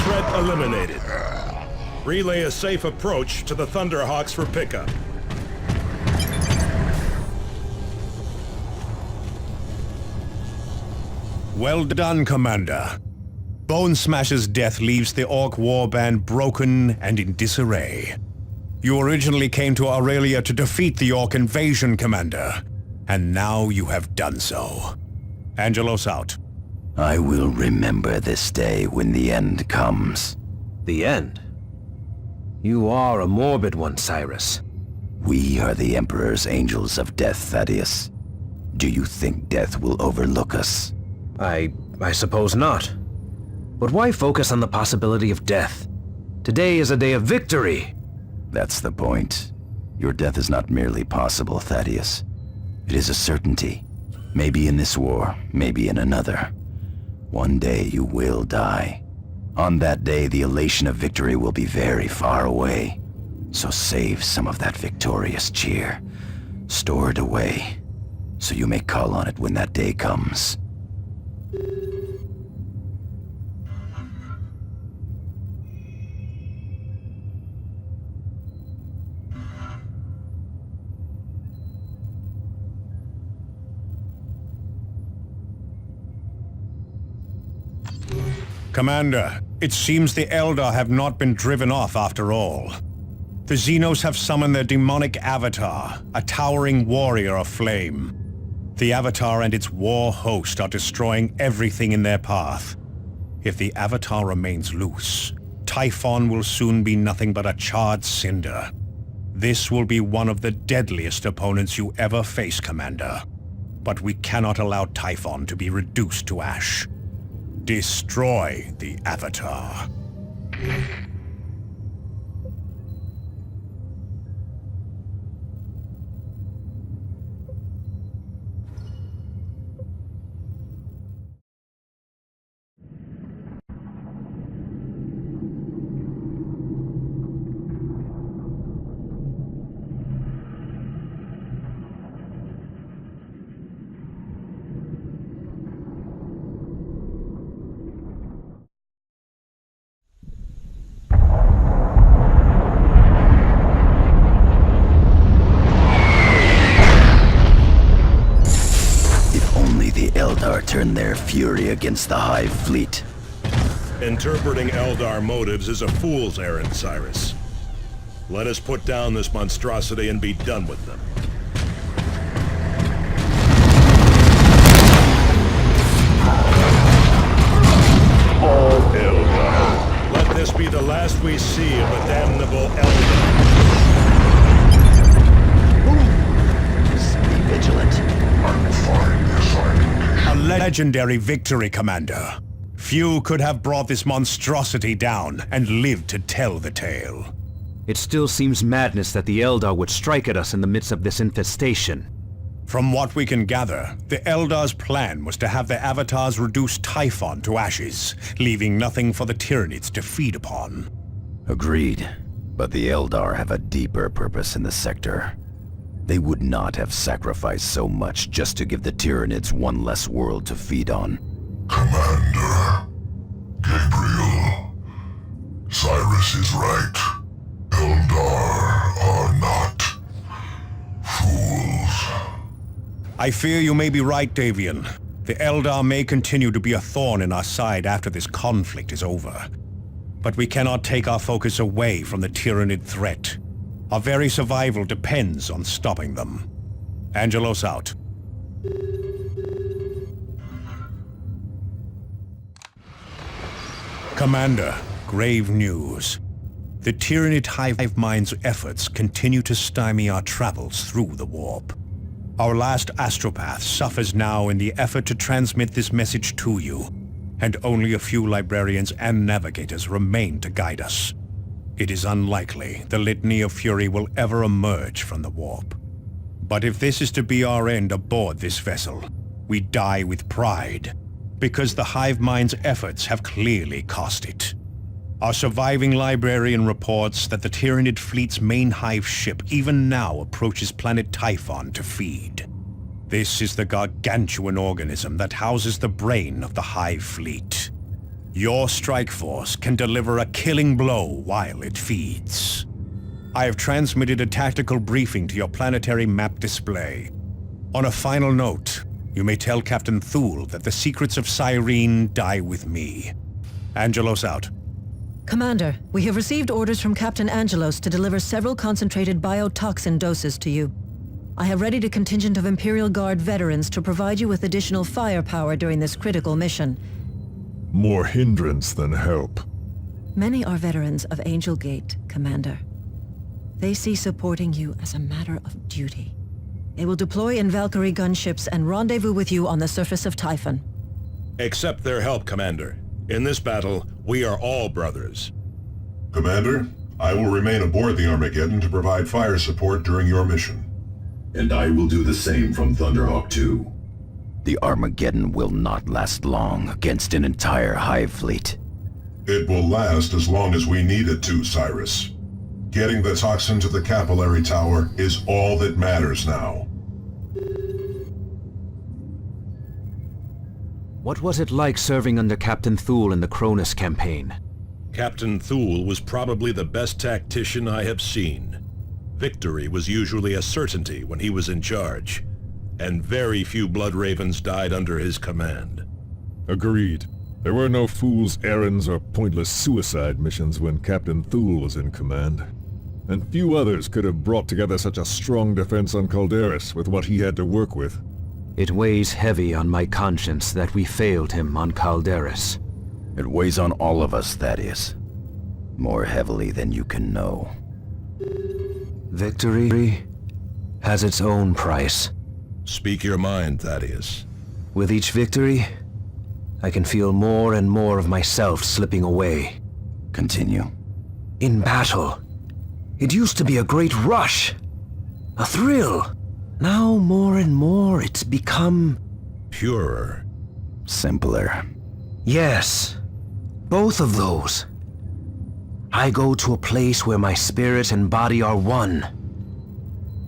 Threat eliminated. Relay a safe approach to the Thunderhawks for pickup. Well done, Commander. Bone Smasher's death leaves the Orc warband broken and in disarray. You originally came to Aurelia to defeat the Orc invasion, Commander, and now you have done so. Angelos out. I will remember this day when the end comes. The end? You are a morbid one, Cyrus. We are the Emperor's Angels of Death, Thaddeus. Do you think death will overlook us? I suppose not. But why focus on the possibility of death? Today is a day of victory! That's the point. Your death is not merely possible, Thaddeus. It is a certainty. Maybe in this war, maybe in another. One day you will die. On that day, the elation of victory will be very far away. So save some of that victorious cheer. Store it away, so you may call on it when that day comes. Commander, it seems the Eldar have not been driven off after all. The Xenos have summoned their demonic avatar, a towering warrior of flame. The avatar and its war host are destroying everything in their path. If the avatar remains loose, Typhon will soon be nothing but a charred cinder. This will be one of the deadliest opponents you ever face, Commander. But we cannot allow Typhon to be reduced to ash. Destroy the Avatar. Turn their fury against the Hive fleet. Interpreting Eldar motives is a fool's errand, Cyrus. Let us put down this monstrosity and be done with them. All Eldar. Let this be the last we see of the damnable Eldar. Be vigilant. I'm fine, yes, A legendary victory, Commander. Few could have brought this monstrosity down and lived to tell the tale. It still seems madness that the Eldar would strike at us in the midst of this infestation. From what we can gather, the Eldar's plan was to have the Avatars reduce Typhon to ashes, leaving nothing for the Tyranids to feed upon. Agreed. But the Eldar have a deeper purpose in the sector. They would not have sacrificed so much just to give the Tyranids one less world to feed on. Commander, Gabriel, Cyrus is right. Eldar are not fools. I fear you may be right, Davian. The Eldar may continue to be a thorn in our side after this conflict is over. But we cannot take our focus away from the Tyranid threat. Our very survival depends on stopping them. Angelos out. Commander, grave news. The Tyranid hive mind's efforts continue to stymie our travels through the warp. Our last astropath suffers now in the effort to transmit this message to you, and only a few librarians and navigators remain to guide us. It is unlikely the Litany of Fury will ever emerge from the warp. But if this is to be our end aboard this vessel, we die with pride, because the hive mind's efforts have clearly cost it. Our surviving librarian reports that the Tyranid fleet's main hive ship even now approaches planet Typhon to feed. This is the gargantuan organism that houses the brain of the hive fleet. Your strike force can deliver a killing blow while it feeds. I have transmitted a tactical briefing to your planetary map display. On a final note, you may tell Captain Thule that the secrets of Cyrene die with me. Angelos out. Commander, we have received orders from Captain Angelos to deliver several concentrated biotoxin doses to you. I have readied a contingent of Imperial Guard veterans to provide you with additional firepower during this critical mission. More hindrance than help. Many are veterans of Angel Gate, Commander. They see supporting you as a matter of duty. They will deploy in Valkyrie gunships and rendezvous with you on the surface of Typhon. Accept their help, Commander. In this battle, we are all brothers. Commander, I will remain aboard the Armageddon to provide fire support during your mission. And I will do the same from Thunderhawk 2. The Armageddon will not last long against an entire hive fleet. It will last as long as we need it to, Cyrus. Getting the toxin to the capillary tower is all that matters now. What was it like serving under Captain Thule in the Cronus campaign? Captain Thule was probably the best tactician I have seen. Victory was usually a certainty when he was in charge, and very few Blood Ravens died under his command. Agreed. There were no fool's errands or pointless suicide missions when Captain Thule was in command. And few others could have brought together such a strong defense on Calderis with what he had to work with. It weighs heavy on my conscience that we failed him on Calderis. It weighs on all of us, Thaddeus. More heavily than you can know. Victory has its own price. Speak your mind, Thaddeus. With each victory, I can feel more and more of myself slipping away. Continue. In battle, it used to be a great rush, a thrill. Now more and more it's become... purer. Simpler. Yes, both of those. I go to a place where my spirit and body are one.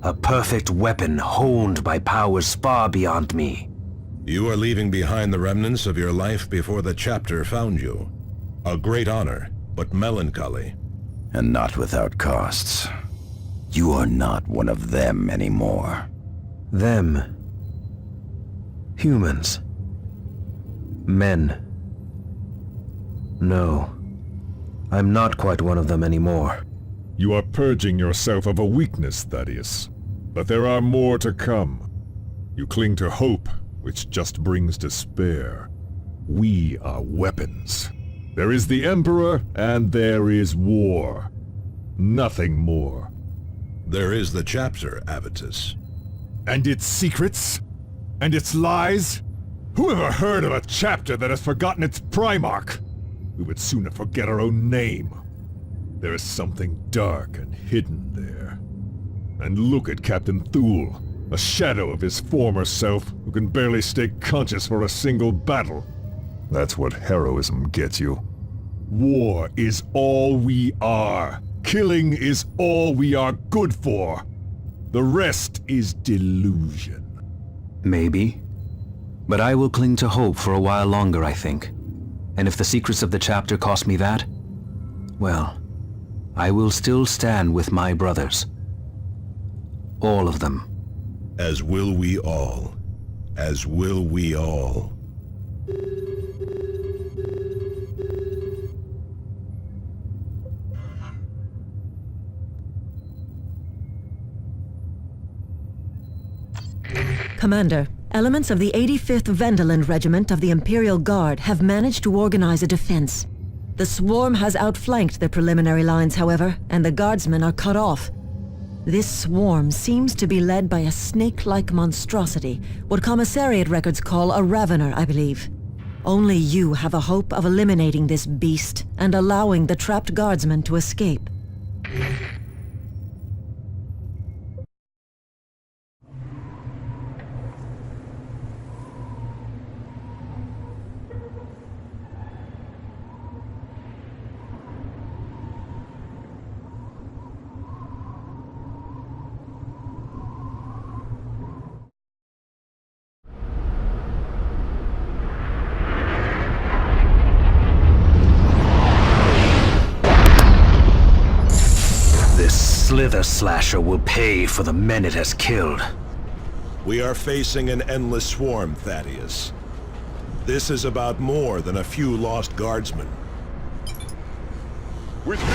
A perfect weapon honed by powers far beyond me. You are leaving behind the remnants of your life before the chapter found you. A great honor, but melancholy. And not without costs. You are not one of them anymore. Them. Humans. Men. No. I'm not quite one of them anymore. You are purging yourself of a weakness, Thaddeus. But there are more to come. You cling to hope, which just brings despair. We are weapons. There is the Emperor, and there is war. Nothing more. There is the chapter, Avitus. And its secrets? And its lies? Who ever heard of a chapter that has forgotten its Primarch? We would sooner forget our own name. There is something dark and hidden there. And look at Captain Thule, a shadow of his former self who can barely stay conscious for a single battle. That's what heroism gets you. War is all we are. Killing is all we are good for. The rest is delusion. Maybe. But I will cling to hope for a while longer, I think. And if the secrets of the chapter cost me that, well, I will still stand with my brothers. All of them. As will we all. As will we all. Commander, elements of the 85th Venderland Regiment of the Imperial Guard have managed to organize a defense. The swarm has outflanked the preliminary lines, however, and the guardsmen are cut off. This swarm seems to be led by a snake-like monstrosity, what Commissariat records call a Ravener, I believe. Only you have a hope of eliminating this beast and allowing the trapped guardsmen to escape. Slither Slasher will pay for the men it has killed. We are facing an endless swarm, Thaddeus. This is about more than a few lost guardsmen. Vengeance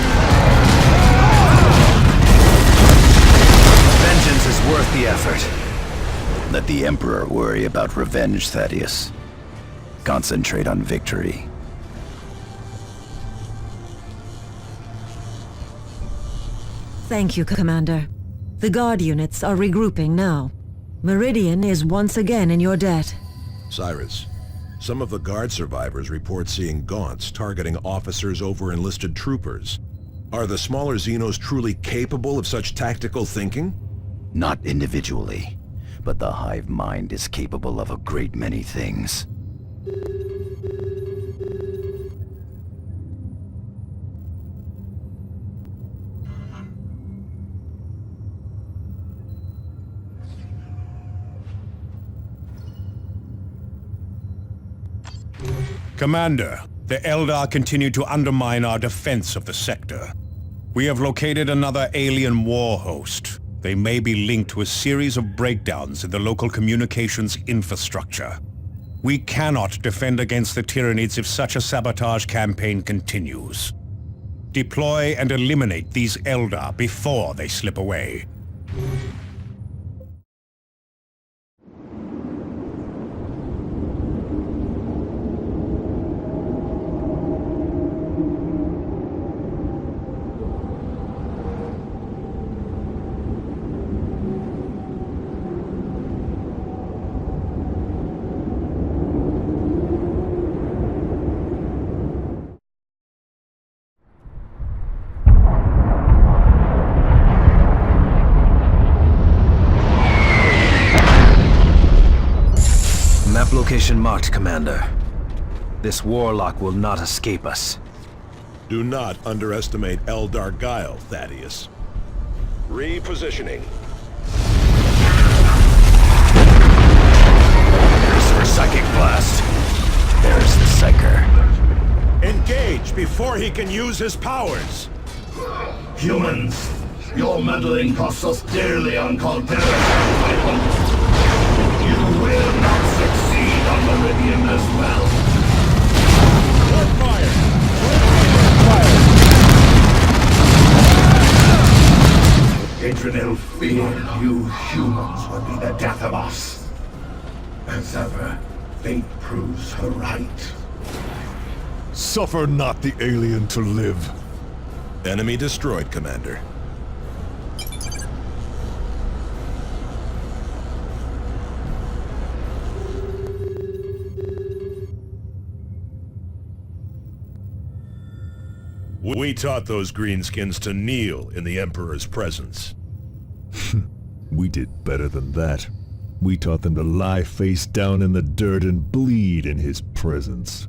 is worth the effort. Let the Emperor worry about revenge, Thaddeus. Concentrate on victory. Thank you, Commander. The Guard units are regrouping now. Meridian is once again in your debt. Cyrus, some of the Guard survivors report seeing Gaunts targeting officers over enlisted troopers. Are the smaller Xenos truly capable of such tactical thinking? Not individually, but the hive mind is capable of a great many things. Commander, the Eldar continue to undermine our defense of the sector. We have located another alien war host. They may be linked to a series of breakdowns in the local communications infrastructure. We cannot defend against the Tyranids if such a sabotage campaign continues. Deploy and eliminate these Eldar before they slip away. Map location marked, Commander. This warlock will not escape us. Do not underestimate Eldar guile, Thaddeus. Repositioning. Here's for Psychic Blast. There's the Psyker. Engage before he can use his powers! Humans, your meddling costs us dearly on Caldera. You will not succeed on Meridian as well. Fire! Adrianil feared you humans would be the death of us. As ever, fate proves her right. Suffer not the alien to live. Enemy destroyed, Commander. We taught those greenskins to kneel in the Emperor's presence. We did better than that. We taught them to lie face down in the dirt and bleed in his presence.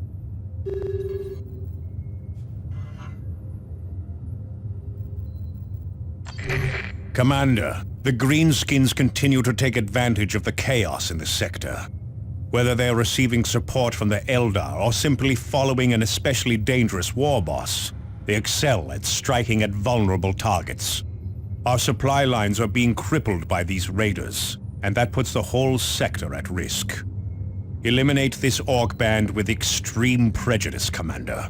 Commander, the Greenskins continue to take advantage of the chaos in the sector. Whether they are receiving support from the Eldar or simply following an especially dangerous war boss, they excel at striking at vulnerable targets. Our supply lines are being crippled by these raiders, and that puts the whole sector at risk. Eliminate this orc band with extreme prejudice, Commander.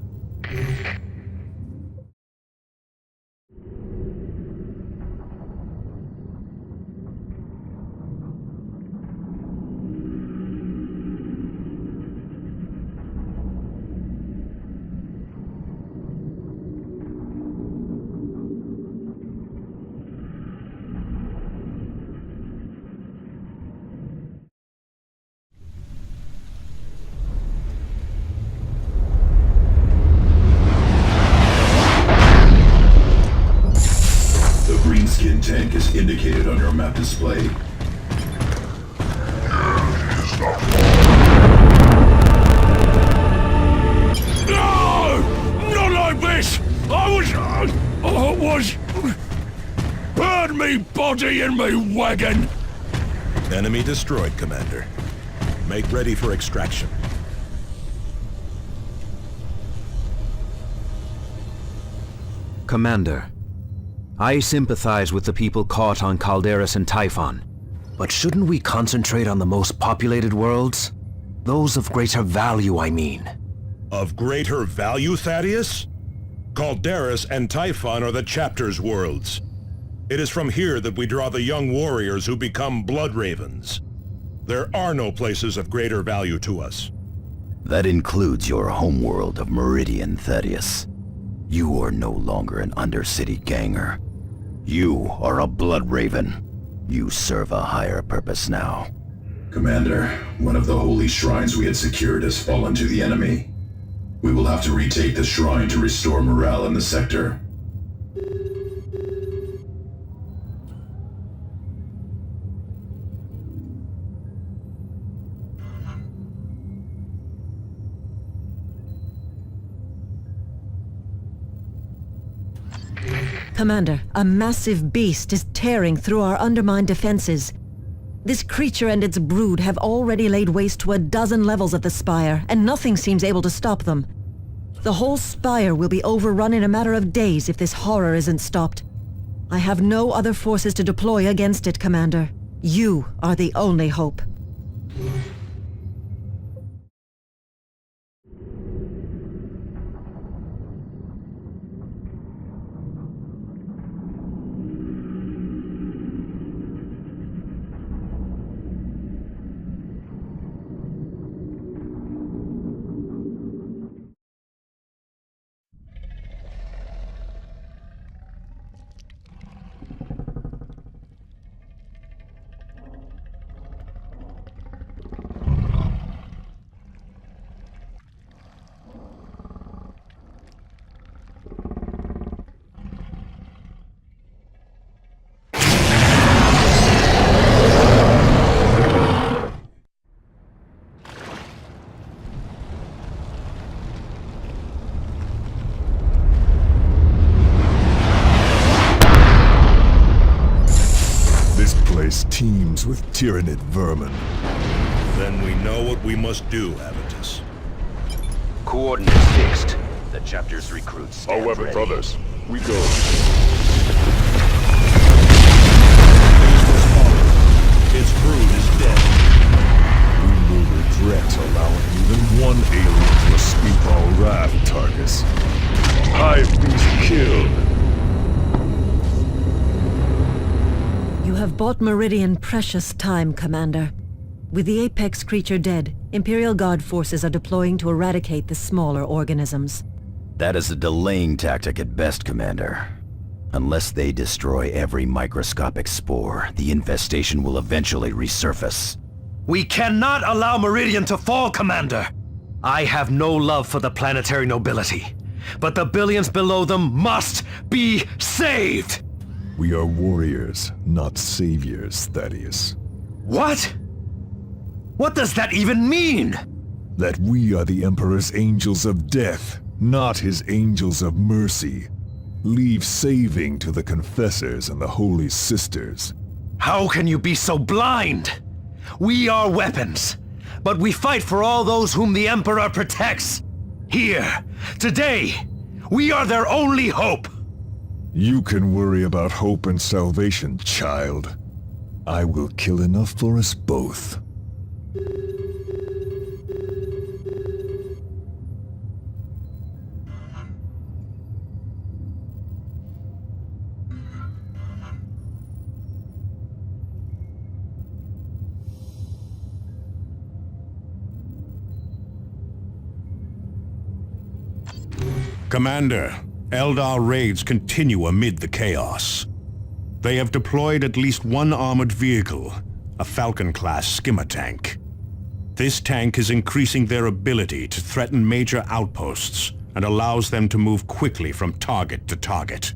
tank is indicated on your map display. No! Not like this! I was... Burn me body in me wagon! Enemy destroyed, Commander. Make ready for extraction. Commander, I sympathize with the people caught on Calderas and Typhon. But shouldn't we concentrate on the most populated worlds? Those of greater value, I mean. Of greater value, Thaddeus? Calderas and Typhon are the Chapter's worlds. It is from here that we draw the young warriors who become Blood Ravens. There are no places of greater value to us. That includes your homeworld of Meridian, Thaddeus. You are no longer an Undercity ganger. You are a Blood Raven. You serve a higher purpose now. Commander, one of the holy shrines we had secured has fallen to the enemy. We will have to retake the shrine to restore morale in the sector. Commander, a massive beast is tearing through our undermined defenses. This creature and its brood have already laid waste to a dozen levels of the spire, and nothing seems able to stop them. The whole spire will be overrun in a matter of days if this horror isn't stopped. I have no other forces to deploy against it, Commander. You are the only hope. Teems with tyrannid vermin. Then we know what we must do, Avitus. Coordinates fixed. The Chapter's recruits stand However, ready. brothers, we go. Its brood is dead. We will regret allowing even one alien to escape our wrath, Tarkus. Hive beast killed. You have bought Meridian precious time, Commander. With the apex creature dead, Imperial Guard forces are deploying to eradicate the smaller organisms. That is a delaying tactic at best, Commander. Unless they destroy every microscopic spore, the infestation will eventually resurface. We cannot allow Meridian to fall, Commander! I have no love for the planetary nobility, but the billions below them must be saved! We are warriors, not saviors, Thaddeus. What? What does that even mean? That we are the Emperor's angels of death, not his angels of mercy. Leave saving to the confessors and the holy sisters. How can you be so blind? We are weapons, but we fight for all those whom the Emperor protects. Here, today, we are their only hope. You can worry about hope and salvation, child. I will kill enough for us both. Commander, Eldar raids continue amid the chaos. They have deployed at least one armored vehicle, a Falcon-class skimmer tank. This tank is increasing their ability to threaten major outposts and allows them to move quickly from target to target.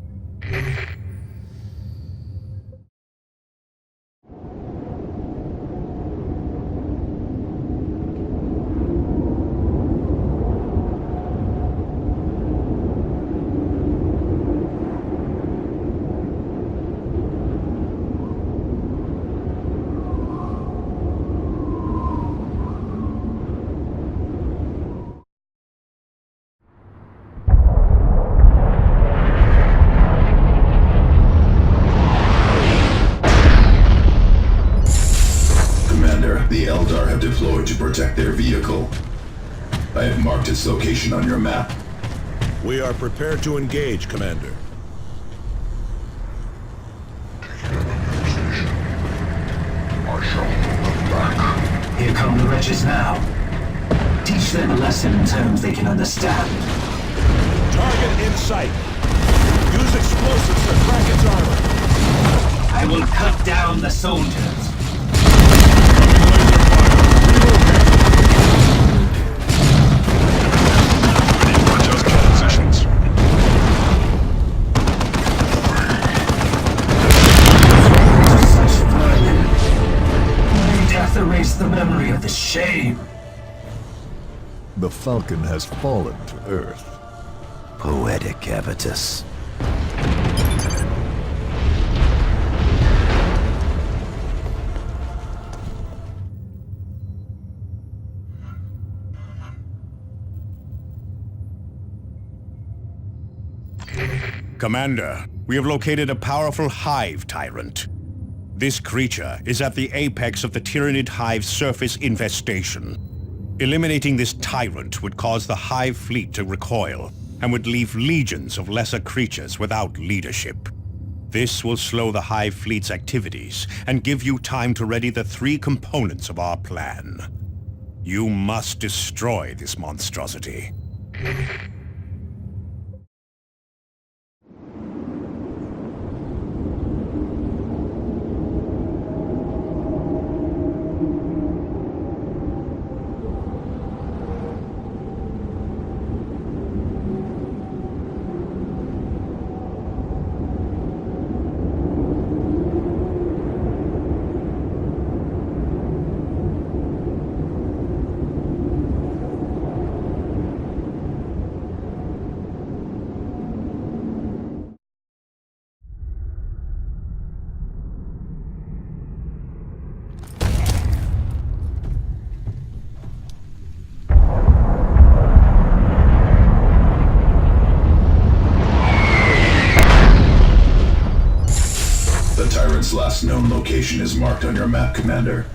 to protect their vehicle. I have marked its location on your map. We are prepared to engage, Commander. Here come the wretches now. Teach them a lesson in terms they can understand. Target in sight. Use explosives to crack its armor. I will cut down the soldiers. Adjust positions. Such vermin. May death erase the memory of the shame. The Falcon has fallen to Earth. Poetic Avitus. Commander, we have located a powerful hive tyrant. This creature is at the apex of the Tyranid hive's surface infestation. Eliminating this tyrant would cause the hive fleet to recoil and would leave legions of lesser creatures without leadership. This will slow the hive fleet's activities and give you time to ready the 3 components of our plan. You must destroy this monstrosity. Last known location is marked on your map, Commander.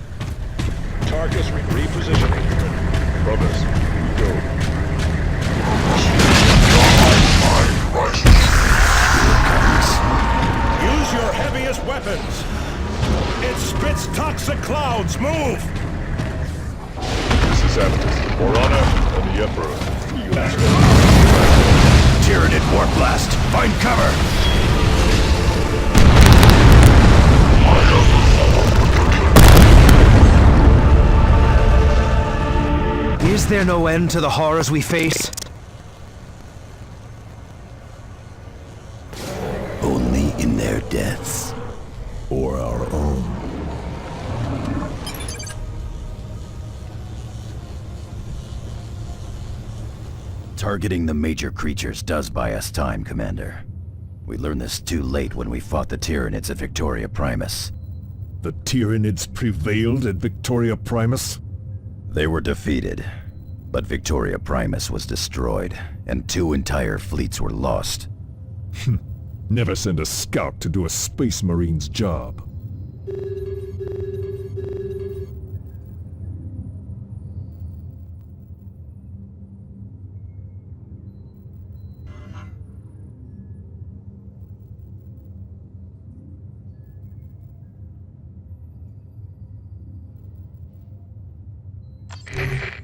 Tarkus repositioning. Progress. Go. Use your heaviest weapons. It spits toxic clouds. Move! This is Avitus, Warhammer, and the Emperor. Tyranid War Blast! Find cover! Is there no end to the horrors we face? Only in their deaths. Or our own. Targeting the major creatures does buy us time, Commander. We learned this too late when we fought the Tyranids at Victoria Primus. The Tyranids prevailed at Victoria Primus? They were defeated, but Victoria Primus was destroyed, and 2 entire fleets were lost. Never send a scout to do a Space Marine's job.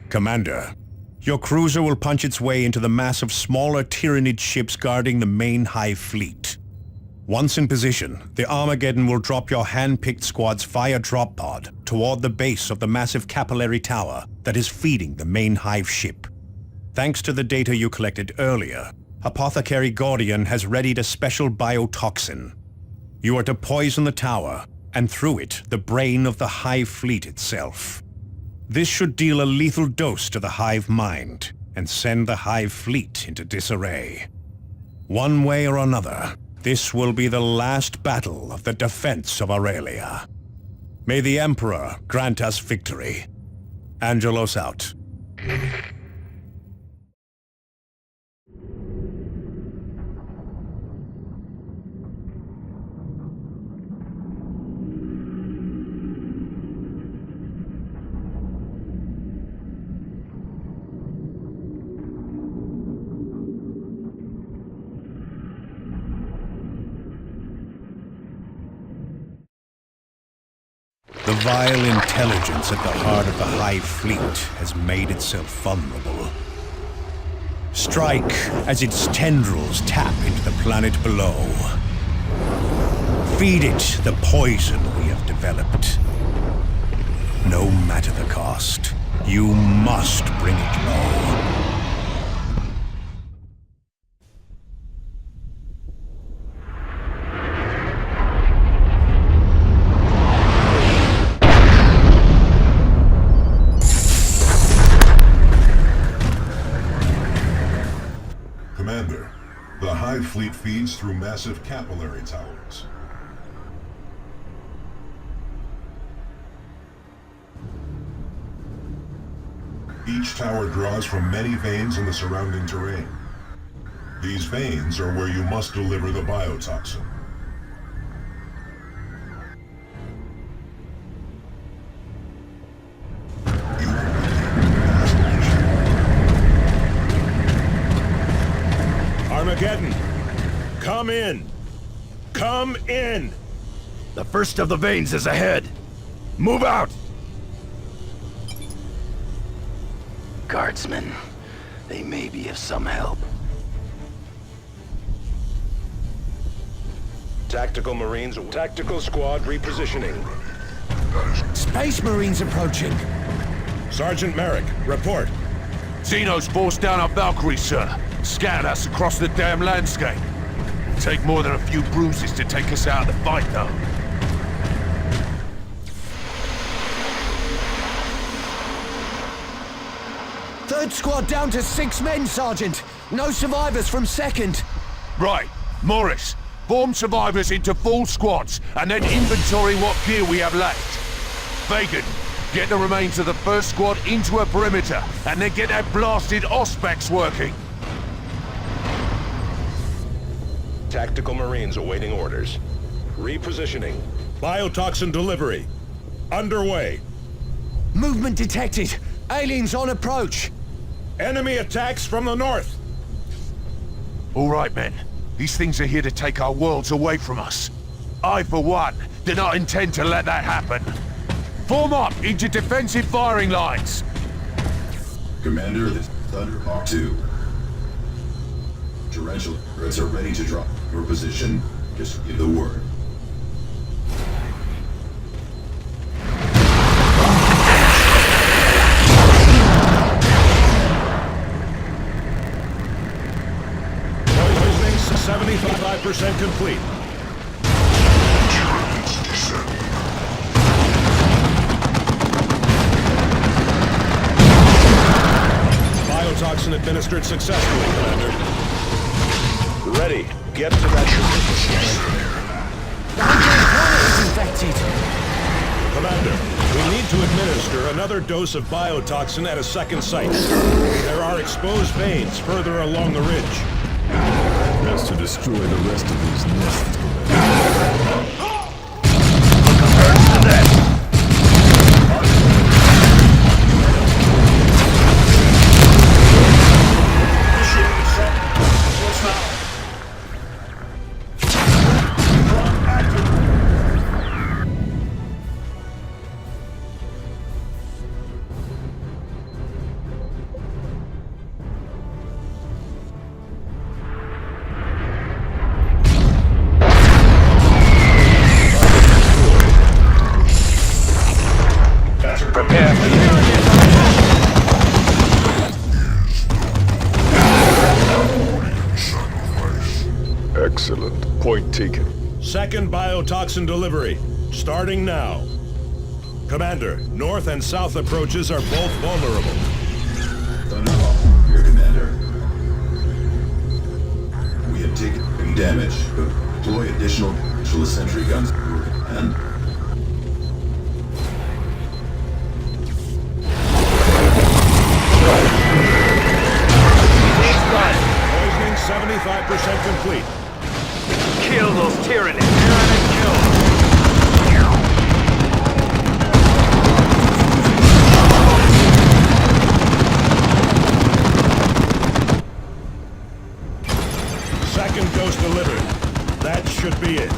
Commander, your cruiser will punch its way into the mass of smaller Tyranid ships guarding the main hive fleet. Once in position, the Armageddon will drop your hand-picked squad's fire drop pod toward the base of the massive capillary tower that is feeding the main hive ship. Thanks to the data you collected earlier, Apothecary Gordian has readied a special biotoxin. You are to poison the tower, and through it, the brain of the hive fleet itself. This should deal a lethal dose to the hive mind and send the hive fleet into disarray. One way or another, this will be the last battle of the defense of Aurelia. May the Emperor grant us victory. Angelos out. The vile intelligence at the heart of the Hive Fleet has made itself vulnerable. Strike as its tendrils tap into the planet below. Feed it the poison we have developed. No matter the cost, you must bring it low. Commander, the Hive Fleet feeds through massive capillary towers. Each tower draws from many veins in the surrounding terrain. These veins are where you must deliver the biotoxin. Armageddon! Come in! Come in! The first of the veins is ahead. Move out! Guardsmen, they may be of some help. Tactical Marines, tactical squad repositioning. Space Marines approaching. Sergeant Merrick, report. Xenos forced down our Valkyries, sir. Scattered us across the damn landscape. Take more than a few bruises to take us out of the fight, though. Third squad down to 6 men, Sergeant. No survivors from second. Right. Morris, form survivors into full squads, and then inventory what gear we have left. Fagan, get the remains of the first squad into a perimeter, and then get that blasted Auspex working. Tactical Marines awaiting orders. Repositioning. Biotoxin delivery. Underway. Movement detected. Aliens on approach. Enemy attacks from the north. All right, men. These things are here to take our worlds away from us. I, for one, do not intend to let that happen. Form up into defensive firing lines. Commander, this is Thunderhawk 2. Torrential turrets are ready to drop your position. Just give the word. Poisoning 75% complete. Biotoxin administered successfully, Commander. Ready. Get to that position. Infected. Commander, we need to administer another dose of biotoxin at a second site. There are exposed veins further along the ridge. Best to destroy the rest of these nests, Commander. Excellent. Point taken. Second biotoxin delivery, starting now. Commander, north and south approaches are both vulnerable. Thunderhawk, your commander. We have taken heavy damage, but deploy additional sentry guns and Poisoning 75% complete. Kill those tyrannies! Second dose delivered. That should be it.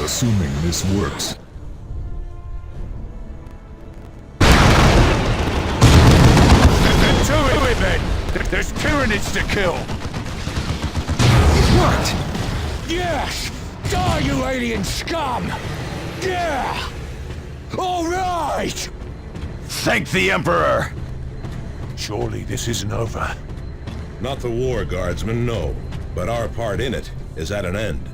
assuming this works. To it then! There's Tyranids to kill! It worked! Yes! Die, you alien scum! Yeah! All right! Thank the Emperor! Surely this isn't over. Not the war, Guardsman, no. But our part in it is at an end.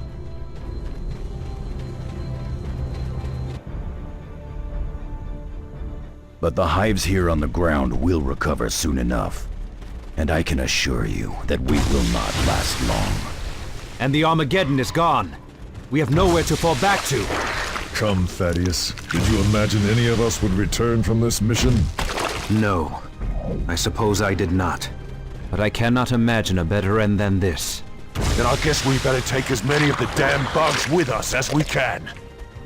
But the hives here on the ground will recover soon enough. And I can assure you that we will not last long. And the Armageddon is gone. We have nowhere to fall back to. Come, Thaddeus. Did you imagine any of us would return from this mission? No. I suppose I did not. But I cannot imagine a better end than this. Then I guess we better take as many of the damn bugs with us as we can.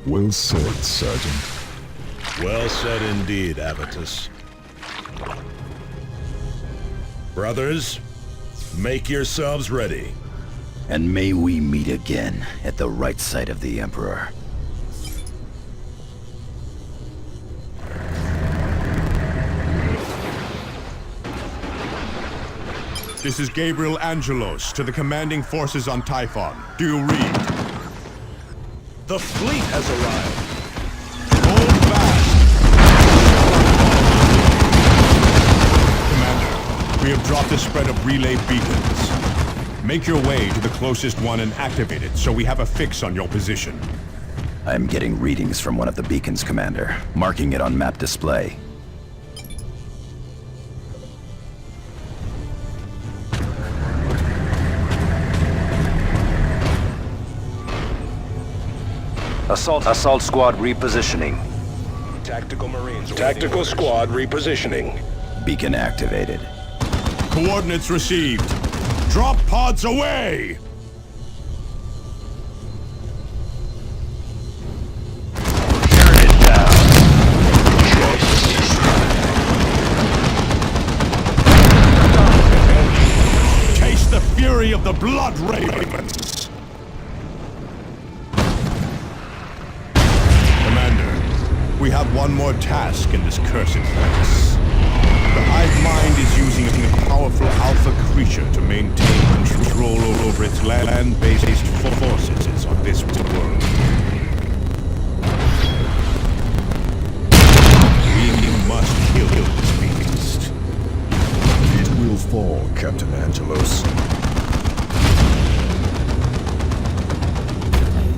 Well said, Sergeant. Well said indeed, Avitus. Brothers, make yourselves ready. And may we meet again at the right side of the Emperor. This is Gabriel Angelos to the commanding forces on Typhon. Do you read? The fleet has arrived. Hold fast! Commander, we have dropped a spread of relay beacons. Make your way to the closest one and activate it so we have a fix on your position. I'm getting readings from one of the beacons, Commander, marking it on map display. Assault squad repositioning. Tactical Marines. Tactical squad repositioning. Beacon activated. Coordinates received. Drop pods away! Turn it down. Taste the fury of the blood ravens! We have one more task in this cursed place. The Hive Mind is using a powerful alpha creature to maintain control over its land-based forces on this world. We must kill this beast. It will fall, Captain Angelos.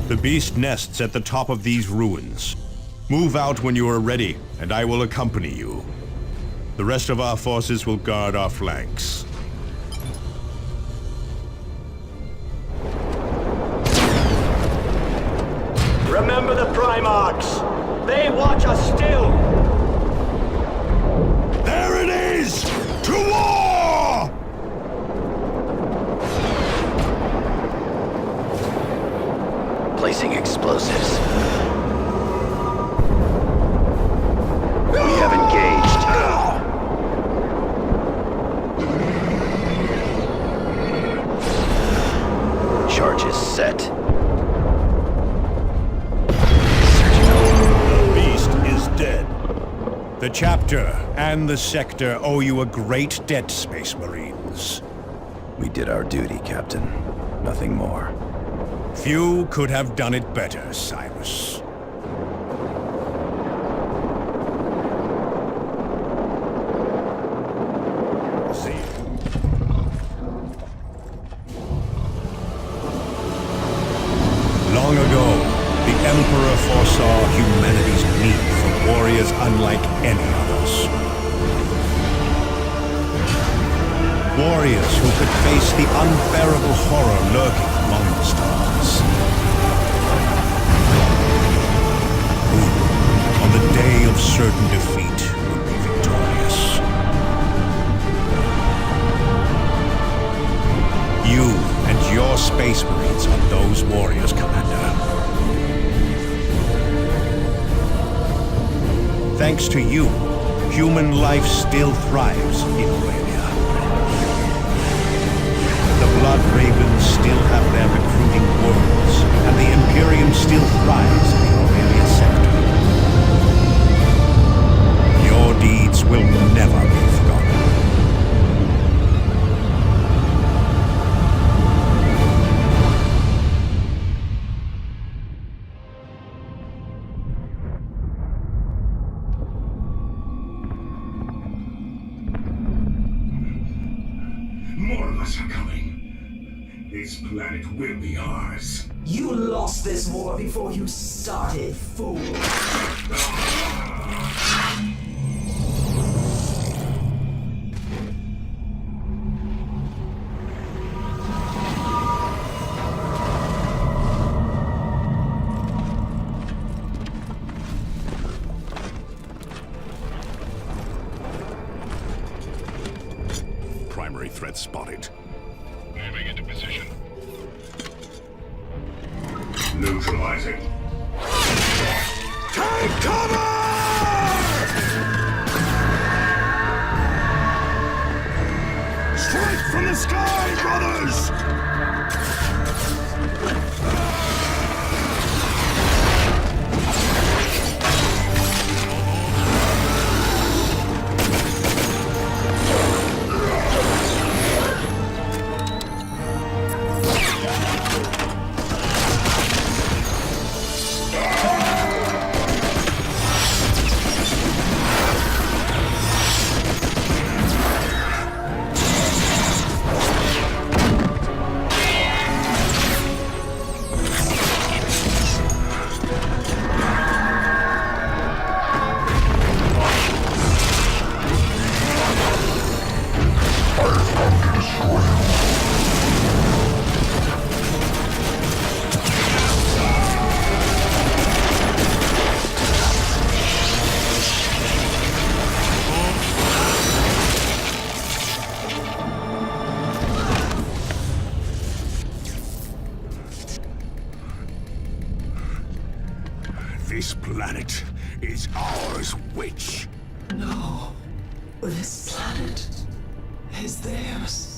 The beast nests at the top of these ruins. Move out when you are ready, and I will accompany you. The rest of our forces will guard our flanks. Remember the Primarchs! They watch us still! There it is! To war! Placing explosives. We have engaged. Charges set. The beast is dead. The chapter and the sector owe you a great debt, Space Marines. We did our duty, Captain. Nothing more. Few could have done it better, Cyrus. Long ago, the Emperor foresaw humanity's need for warriors unlike any others. Warriors who could face the unbearable horror lurking among the stars. Who, on the day of certain defeat, would be victorious. You and your Space Marines are those warriors, Commander. Thanks to you, human life still thrives in Aurelia. The Blood Ravens still have their recruiting worlds, and the Imperium still thrives in the Aurelia sector. Your deeds will never be forgotten. More of us are coming. This planet will be ours. You lost this war before you started, fool. Primary threat spotted. Moving into position. Neutralizing. Take cover! Strike from the sky, brothers! This planet is ours, witch. No. This planet is theirs.